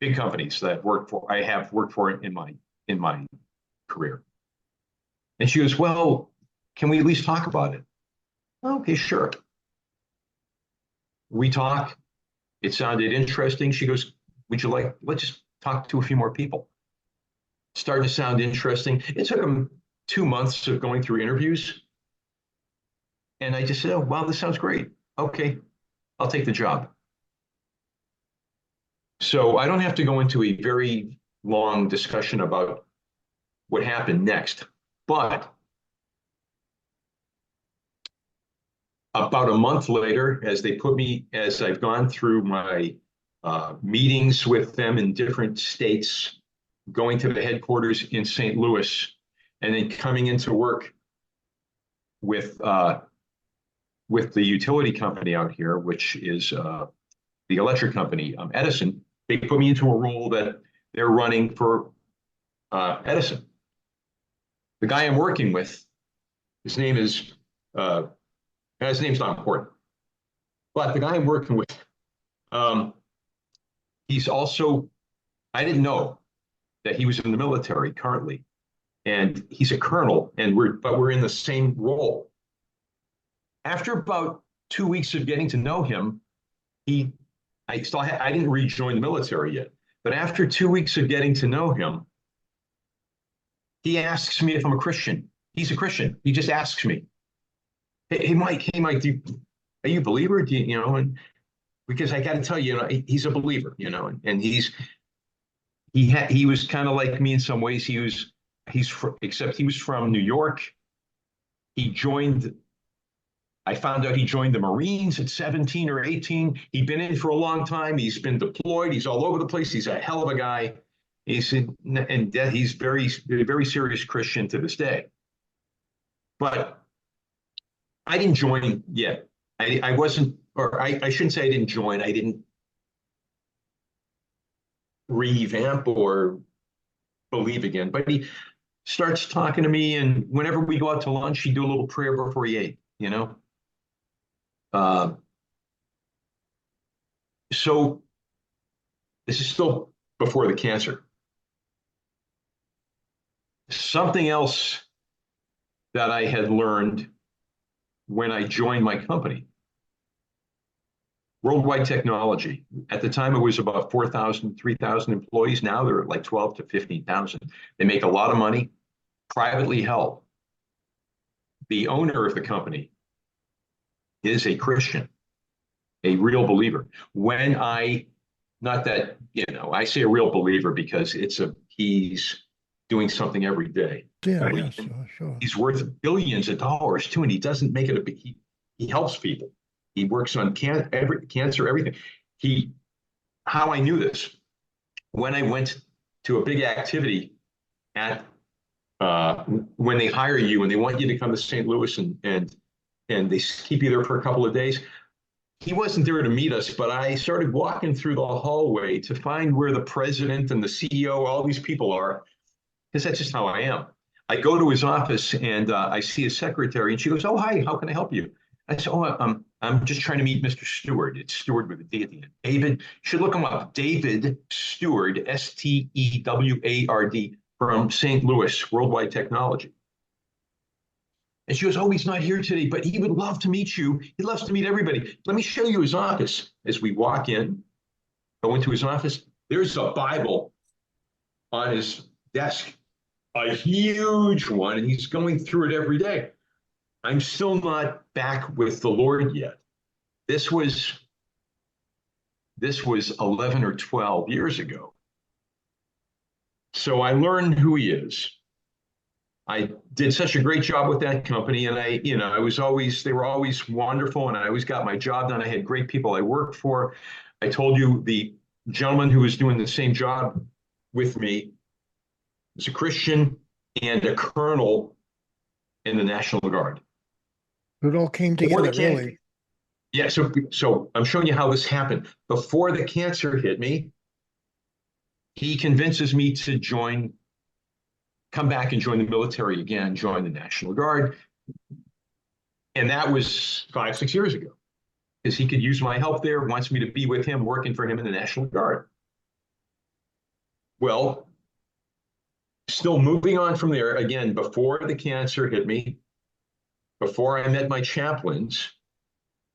Big companies that I have worked for in my career. And she goes, well, can we at least talk about it? Okay, sure. We talk. It sounded interesting. She goes, let's just talk to a few more people. Starting to sound interesting. It took them 2 months of going through interviews. And I just said, oh, wow, this sounds great. Okay, I'll take the job. So I don't have to go into a very long discussion about what happened next. But about a month later, as I've gone through my meetings with them in different states, going to the headquarters in St. Louis, and then coming into work with the utility company out here, which is the electric company, Edison. They put me into a role that they're running for Edison. The guy I'm working with, his name's not important, but the guy I'm working with, he's also, I didn't know that he was in the military currently, and he's a colonel, but we're in the same role. After about 2 weeks of getting to know him, I didn't rejoin the military yet, but after 2 weeks of getting to know him, he asks me if I'm a Christian. He's a Christian. He just asks me, hey Mike, are you a believer? And because I got to tell you, he's a believer, and he was kind of like me in some ways. Except he was from New York. I found out he joined the Marines at 17 or 18. He'd been in for a long time. He's been deployed. He's all over the place. He's a hell of a guy. He's very, very serious Christian to this day. But I didn't join yet. I wasn't, or I shouldn't say I didn't join. I didn't revamp or believe again. But he starts talking to me, and whenever we go out to lunch, he'd do a little prayer before he ate, So this is still before the cancer. Something else that I had learned when I joined my company, Worldwide Technology. At the time, it was about 4,000, 3,000 employees. Now they're like 12 to 15,000. They make a lot of money, privately held. The owner of the company is a Christian, a real believer. Not that, I say a real believer because he's doing something every day. Yeah, right? yes, sure. He's worth billions of dollars too, and he doesn't make it he helps people. He works on cancer, everything. How I knew this, when I went to a big activity at when they hire you and they want you to come to St. Louis and they keep you there for a couple of days. He wasn't there to meet us, but I started walking through the hallway to find where the president and the CEO, all these people are, because that's just how I am. I go to his office and I see his secretary, and she goes, "Oh, hi, how can I help you?" I said, "Oh, I'm just trying to meet Mr. Stewart." It's Stewart with a D at the end. David, you should look him up. David Stewart, Steward, from St. Louis, Worldwide Technology. And she goes, "Oh, he's not here today, but he would love to meet you. He loves to meet everybody. Let me show you his office." As we walk in, go into his office, there's a Bible on his desk, a huge one, and he's going through it every day. I'm still not back with the Lord yet. This was 11 or 12 years ago. So I learned who he is. I did such a great job with that company, and I was always, they were always wonderful, and I always got my job done. I had great people I worked for. I told you the gentleman who was doing the same job with me was a Christian and a colonel in the National Guard. It all came Before the together, really. Yeah, so I'm showing you how this happened. Before the cancer hit me, he convinces me to come back and join the military again, join the National Guard. And that was 5, 6 years ago, because he could use my help there, wants me to be with him, working for him in the National Guard. Well, still moving on from there, again, before the cancer hit me, before I met my chaplains,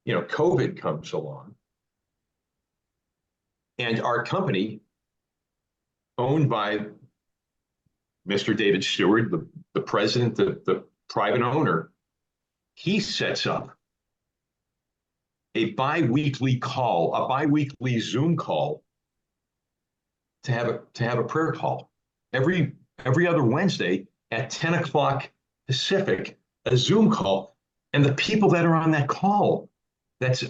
COVID comes along. And our company, owned by Mr. David Stewart, the president, the private owner, he sets up a bi-weekly Zoom call to have a prayer call every other Wednesday at 10 o'clock Pacific, a Zoom call. And the people that are on that call,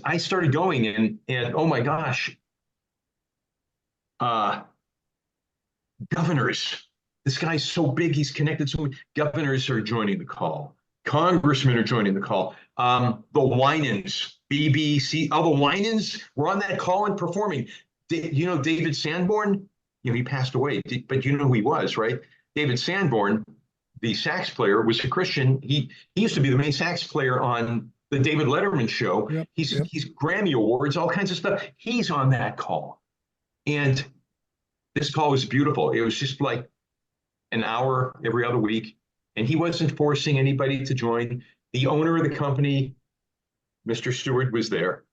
I started going and oh my gosh, governors. This guy's so big, he's connected so many. Governors are joining the call. Congressmen are joining the call. The Winans, BBC, all the Winans were on that call and performing. David Sanborn, he passed away, but you know who he was, right? David Sanborn, the sax player, was a Christian. He used to be the main sax player on the David Letterman show. Yep, He's yep. Grammy Awards, all kinds of stuff. He's on that call. And this call was beautiful. It was just like an hour every other week. And he wasn't forcing anybody to join. The owner of the company, Mr. Stewart, was there.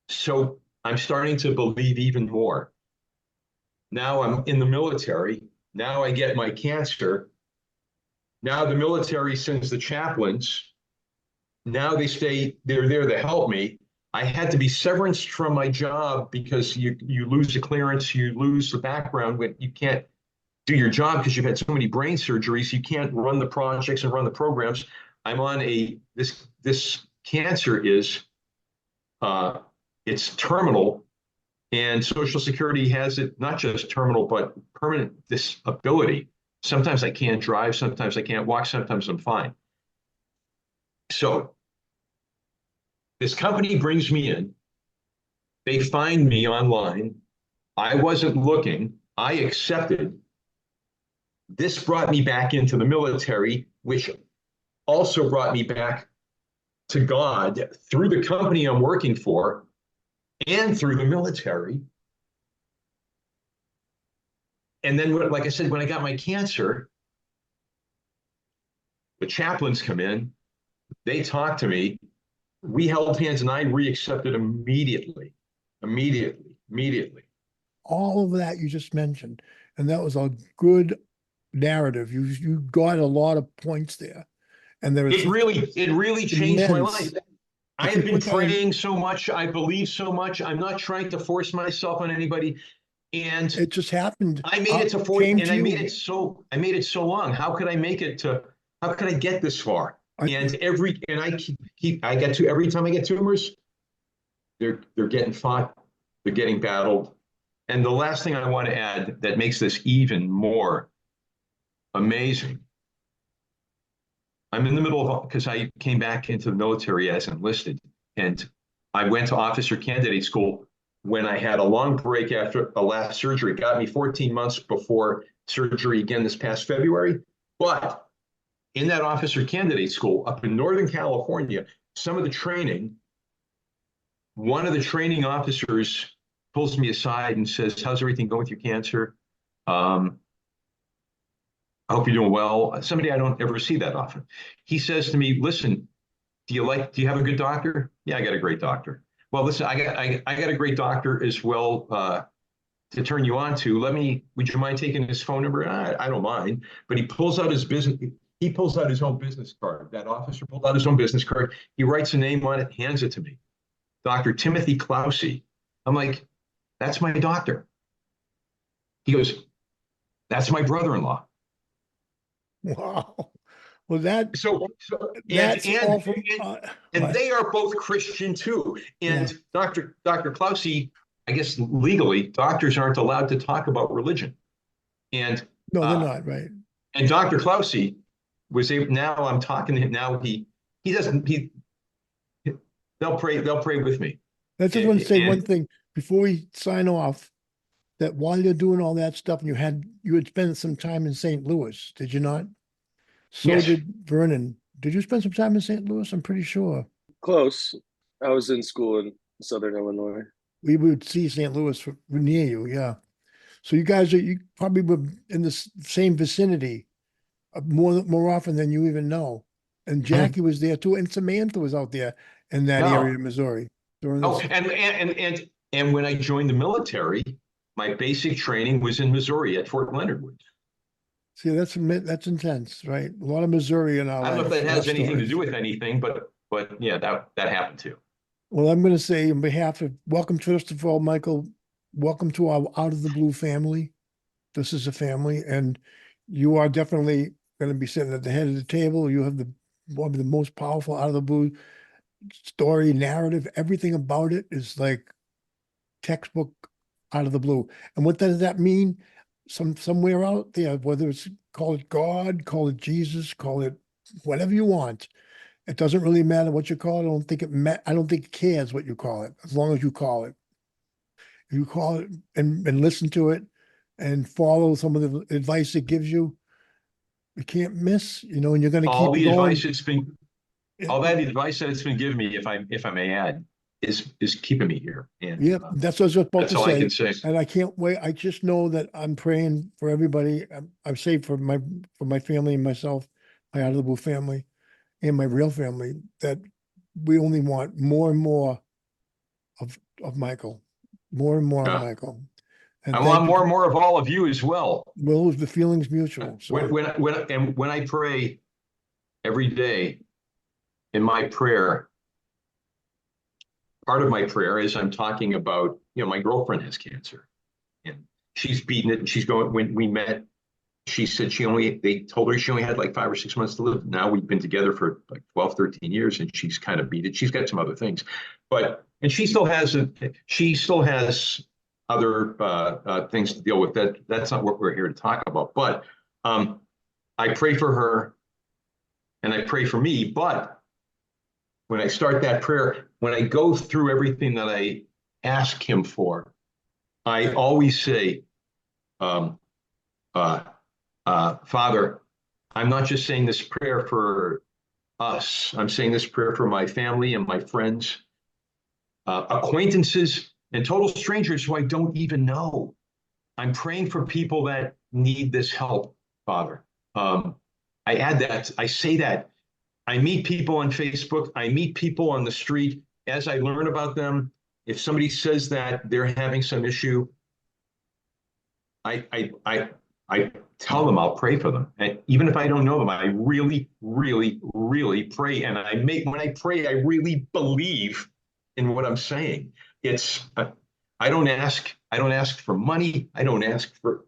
So I'm starting to believe even more. Now I'm in the military. Now I get my cancer. Now the military sends the chaplains. Now they're there to help me. I had to be severanced from my job because you lose the clearance, you lose the background when you can't do your job because you've had so many brain surgeries. You can't run the projects and run the programs. I'm on this cancer is it's terminal, and Social Security has it not just terminal but permanent disability. Sometimes I can't drive, sometimes I can't walk, sometimes I'm fine. So this company brings me in. They find me online. I wasn't looking. I accepted. This brought me back into the military, which also brought me back to God through the company I'm working for and through the military. And then, like I said, when I got my cancer, the chaplains come in, they talk to me. We held hands and I reaccepted immediately. All of that you just mentioned, and that was a good narrative. You got a lot of points there, and there is It really changed my life. I have been praying so much. I believe so much. I'm not trying to force myself on anybody. And it just happened. I made it to 40, and I made it so long. How could I make it to? How could I get this far? I get to every time I get tumors, they're getting fought, they're getting battled. And the last thing I want to add that makes this even more amazing. I'm in the middle of, because I came back into the military as enlisted, and I went to officer candidate school when I had a long break after the last surgery. It got me 14 months before surgery again this past February. But in that officer candidate school up in Northern California, some of the training, one of the training officers pulls me aside and says, "How's everything going with your cancer? I hope you're doing well." Somebody I don't ever see that often. He says to me, "Listen, do you have a good doctor?" "Yeah, I got a great doctor." "Well, listen, I got a great doctor as well to turn you on to. Would you mind taking his phone number?" I don't mind. But he pulls out his own business card. That officer pulled out his own business card. He writes a name on it, hands it to me. Dr. Timothy Clousey. I'm like, "That's my doctor." He goes, That's my brother-in-law. Wow. Well, that And that's all from and they are both Christian too. yeah. And Dr. Clausey, I guess legally, doctors aren't allowed to talk about religion. And No, they're not, right. and Dr. Clausey was able, now I'm talking to him now. He doesn't they'll pray with me. I just want to say one And thing before we sign off, that while you're doing all that stuff, and you had spent some time in St. Louis, did you not? So yes, did Vernon. Did you spend some time in St. Louis? I'm pretty sure. Close. I was in school in Southern Illinois. We would see St. Louis near you, yeah. So you probably were in the same vicinity more often than you even know. And Jackie was there too, and Samantha was out there in that no. area of Missouri. Oh, and when I joined the military, my basic training was in Missouri at Fort Leonard Wood. See, that's intense, right? A lot of Missouri in our I don't know if life, that has anything to stories. do with anything, but yeah, that happened too. Well, I'm going to say on behalf of welcome, first of all, Michael, welcome to our Out of the Blue family. This is a family, and you are definitely going to be sitting at the head of the table. You have one of the most powerful Out of the Blue story, narrative. Everything about it is like textbook Out of the Blue. And what does that mean? Somewhere out there, whether it's call it God, call it Jesus, call it whatever you want. It doesn't really matter what you call it. I don't think it cares what you call it, as long as you call it. You call it and listen to it and follow some of the advice it gives you. You can't miss, and you're going to All keep the going. advice that's been, all that advice that it's been given me, if I may add, is keeping me here. And Yeah, that's what I was about that's to all I say. can say. And I can't wait. I just know that I'm praying for everybody. I'm saved for my family and myself, my Out of the Blue family, and my real family. That we only want more and more of Michael, more and more of Yeah. Michael. And I thank want you. more and more of all of you as well. Will, the feelings mutual. So When I pray every day in my prayer, part of my prayer is I'm talking about, my girlfriend has cancer and she's beaten it. And she's going, when we met, she said they told her she only had like 5 or 6 months to live. Now we've been together for like 12, 13 years and she's kind of beat it. She's got some other things, and she still has other things to deal with. That's not what we're here to talk about. But I pray for her and I pray for me. But when I start that prayer, when I go through everything that I ask him for, I always say, Father, I'm not just saying this prayer for us. I'm saying this prayer for my family and my friends, acquaintances, and total strangers who I don't even know. I'm praying for people that need this help, Father. I add that, I say that. I meet people on Facebook. I meet people on the street. As I learn about them, if somebody says that they're having some issue, I tell them I'll pray for them. And even if I don't know them, I really, really, really pray. And when I pray, I really believe in what I'm saying. It's I don't ask for money. I don't ask for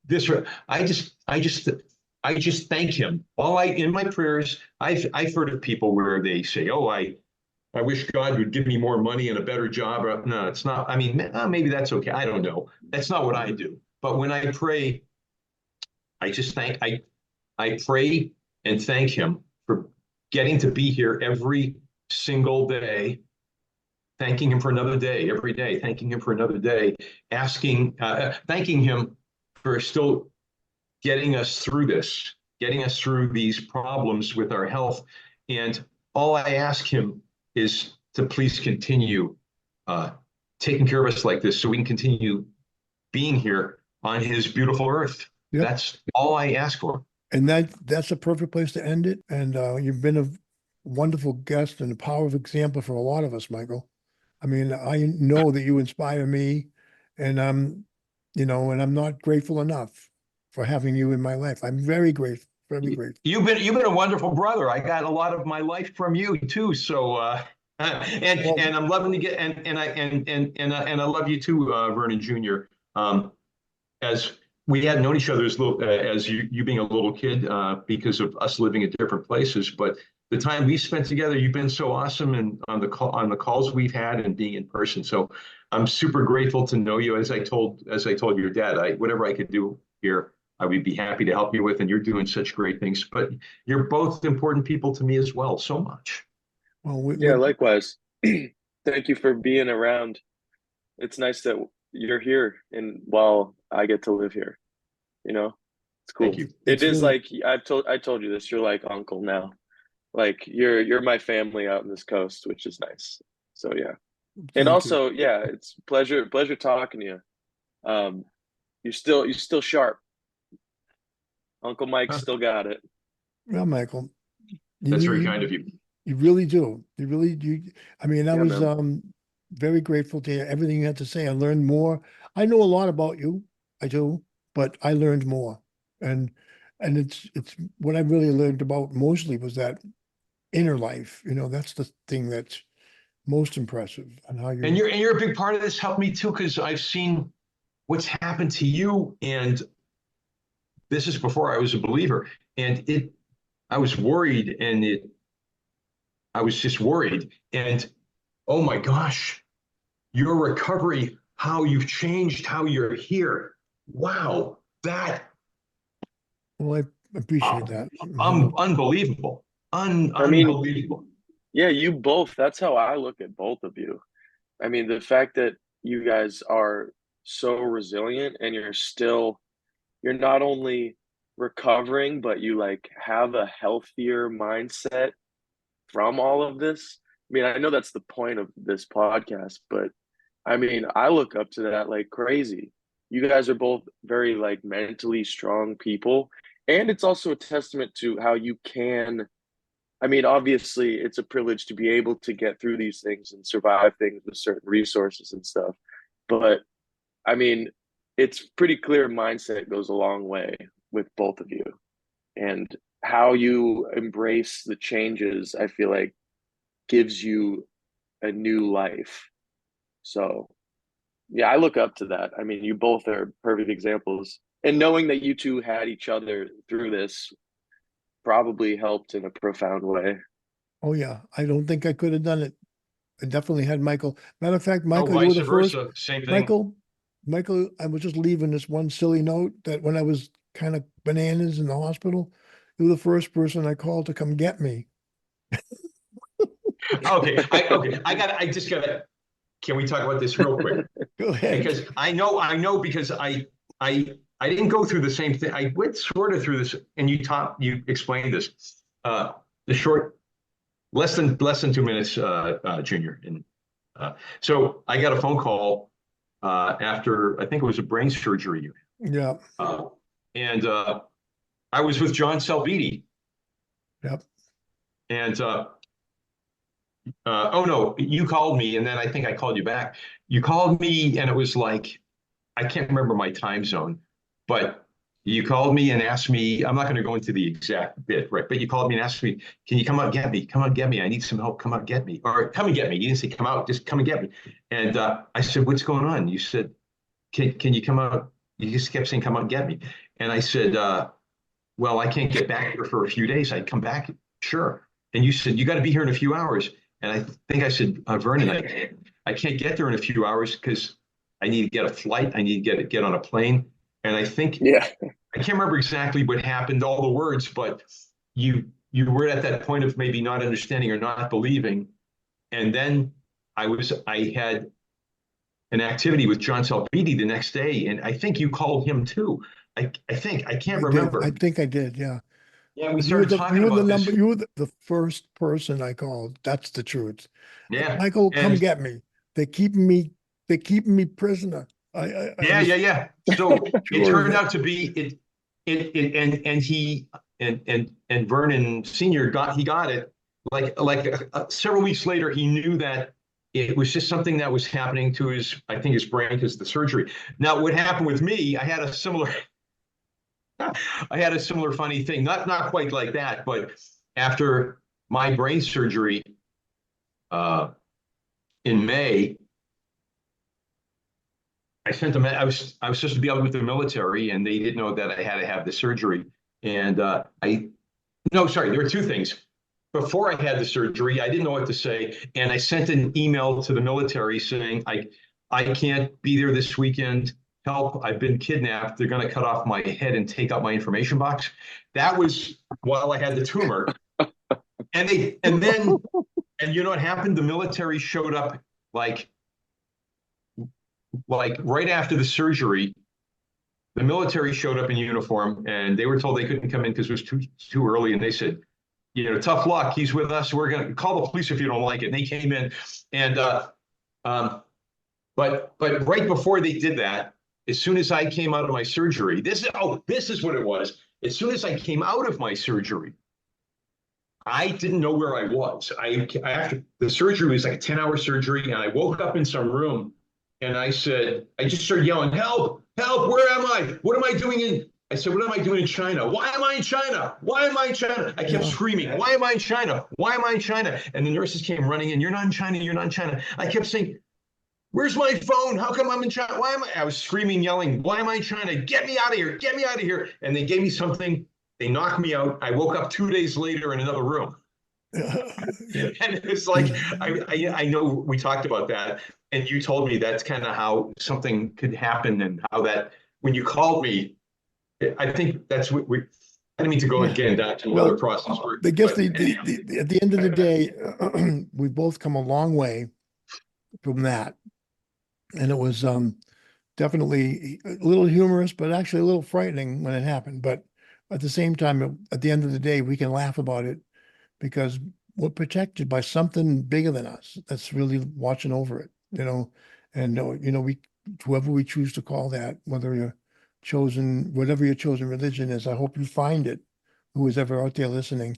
this. I just thank him. In my prayers, I've heard of people where they say, "Oh, I wish God would give me more money and a better job." No, it's not. I mean, maybe that's okay. I don't know. That's not what I do. But when I pray, I pray and thank him for getting to be here every single day, thanking him for another day, every day, thanking him for another day, thanking him for still getting us through this, getting us through these problems with our health. And all I ask him is to please continue taking care of us like this so we can continue being here on his beautiful earth. Yep. That's all I ask for. And that's a perfect place to end it. And you've been a wonderful guest and a powerful example for a lot of us, Michael. I mean, I know that you inspire me, and and I'm not grateful enough for having you in my life. I'm very grateful, very grateful. You've been a wonderful brother. I got a lot of my life from you too. So and I'm loving to get and I love you too, Vernon Jr. As we hadn't known each other as you being a little kid because of us living in different places. But the time we spent together, you've been so awesome, and on the calls we've had and being in person. So I'm super grateful to know you. As I told your dad, whatever I could do here, I would be happy to help you with. And you're doing such great things. But you're both important people to me as well. So much. Well, Yeah, likewise. Thank you for being around. It's nice that you're here and while I get to live here, it's Thank cool. you. It it's is really, like I told you this, you're like uncle now. Like you're my family out in this coast, which is nice. So yeah. And thank you. also, yeah, it's pleasure talking to you. You're still sharp. Uncle Mike still got it. Well, Michael, you, That's very you, kind of you. you really do. You really do. I mean, I Yeah, was man. very grateful to hear everything you had to say. I learned more. I know a lot about you. I do, but I learned more. And it's what I really learned about mostly was that inner life. That's the thing that's most impressive and how And you. you're a big part of this. Helped me too, because I've seen what's happened to you, and this is before I was a believer, and I was worried, and I was just worried, and oh my gosh, your recovery, how you've changed, how you're here. Wow, that Well, I appreciate uh, that. Mhm. unbelievable. I mean, Unbelievable. yeah, you both, that's how I look at both of you. I mean, the fact that you guys are so resilient and you're not only recovering, but you like have a healthier mindset from all of this. I mean, I know that's the point of this podcast, but I mean, I look up to that like crazy. You guys are both very like mentally strong people, and it's also a testament to how you can. I mean, obviously, it's a privilege to be able to get through these things and survive things with certain resources and stuff. But I mean, it's pretty clear mindset goes a long way with both of you. And how you embrace the changes, I feel like gives you a new life. So, yeah, I look up to that. I mean, you both are perfect examples. And knowing that you two had each other through this probably helped in a profound way. Oh yeah, I don't think I could have done it. I definitely had Michael. Matter of fact, Oh, Michael, you were vice the first. versa. Same thing. Michael, Michael, I was just leaving this one silly note that when I was kind of bananas in the hospital, you were the first person I called to come get me. Okay, I just gotta. Can we talk about this real quick? Go ahead. Because I know because I didn't go through the same thing. I went sort of through this, and you explained this. The short, less than 2 minutes, Junior. And so I got a phone call after I think it was a brain surgery, Yeah. uh, and I was with John Salviti, Yep. and oh no, you called me, and then I think I called you back. You called me, and it was like I can't remember my time zone, but you called me and asked me. I'm not going to go into the exact bit, right? But you called me and asked me, "Can you come out and get me? Come out and get me. I need some help. Come out and get me, or come and get me." You didn't say come out, just come and get me. And I said, "What's going on?" You said, "Can you come out?" You just kept saying, "Come out and get me." And I said, "Well, I can't get back here for a few days. I'd come back, sure." And you said, "You got to be here in a few hours." And I think I said, "Vernon, I can't get there in a few hours because I need to get a flight. I need to get on a plane." And I think Yeah. I can't remember exactly what happened, all the words, but you were at that point of maybe not understanding or not believing. And then I had an activity with John Salviti the next day, and I think you called him too. I think I can't I did. I remember. think I did. Yeah. Yeah, we You were started the you talking were the about this. number you were the first person I called. That's the truth. Yeah, Michael, come and get me. They're keeping me prisoner. I was yeah. So it sure of turned it. out to be it and he and Vernon Senior got it several weeks later. He knew that it was just something that was happening to his brain because of the surgery. Now, what happened with me? I had a similar funny thing, not quite like that, but after my brain surgery uh, in May, I sent them. I was supposed to be out with the military, and they didn't know that I had to have the surgery. And no, sorry, there were two things. Before I had the surgery, I didn't know what to say, and I sent an email to the military saying I can't be there this weekend. Help! I've been kidnapped. They're going to cut off my head and take out my information box. That was while I had the tumor, and you know what happened? The military showed up like right after the surgery. The military showed up in uniform, and they were told they couldn't come in because it was too early. And they said, you know, tough luck. He's with us. We're going to call the police if you don't like it. And they came in, and but right before they did that, as soon as I came out of my surgery, this is what it was. As soon as I came out of my surgery, I didn't know where I was. After the surgery was like a 10-hour surgery, and I woke up in some room, and I just started yelling, "Help! Help! Where am I? What am I doing I said, what am I doing in China? Why am I in China? Why am I in China?" I kept screaming, "Why am I in China? Why am I in China?" And the nurses came running in. "You're not in China. You're not in China." I kept saying, "Where's my phone? How come I'm in China? Why am I?" I was screaming, yelling, "Why am I in China? Get me out of here. Get me out of here." And they gave me something. They knocked me out. I woke up 2 days later in another room. And it's like, I know we talked about that, and you told me that's kind of how something could happen, and how that when you called me, I think that's what I didn't mean to go again back to another process. I guess at the end of the day, we've both come a long way from that. And it was definitely a little humorous, but actually a little frightening when it happened. But at the same time, at the end of the day, we can laugh about it because we're protected by something bigger than us that's really watching over it, you know. And whoever we choose to call that, whatever your chosen religion is, I hope you find it, who is ever out there listening.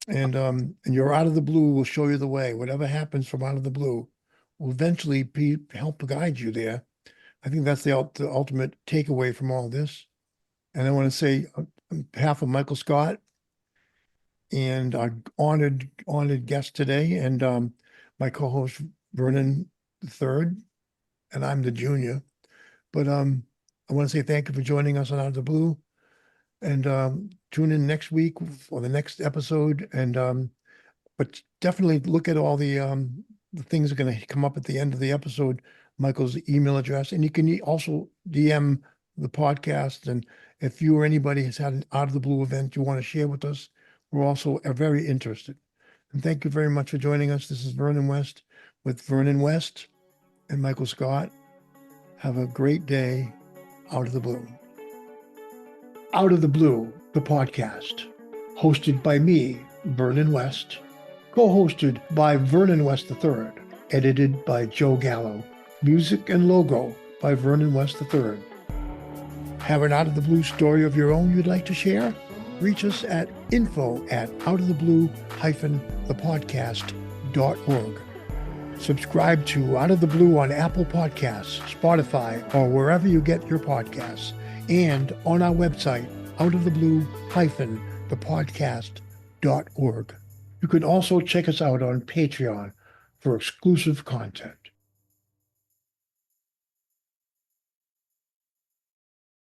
And your out of the blue will show you the way. Whatever happens from out of the blue will eventually help guide you there. I think that's the ultimate takeaway from all this. And I want to say on behalf of Michael Scott and our honored guest today, and my co-host Vernon III, and I'm the junior. But I want to say thank you for joining us on Out of the Blue, and tune in next week for the next episode. And but definitely look at all the things that are going to come up at the end of the episode. Michael's email address, and you can also DM the podcast. And if you or anybody has had an Out of the Blue event you want to share with us, we're also very interested. And thank you very much for joining us. This is Vernon West with Vernon West and Michael Scott. Have a great day. Out of the Blue. Out of the Blue, the podcast, hosted by me, Vernon West, co-hosted by Vernon West III, edited by Joe Gallo, music and logo by Vernon West III. Have an Out of the Blue story of your own you'd like to share? Reach us at info@outoftheblue-thepodcast.org. Subscribe to Out of the Blue on Apple Podcasts, Spotify, or wherever you get your podcasts, and on our website, outoftheblue-thepodcast.org. You can also check us out on Patreon for exclusive content.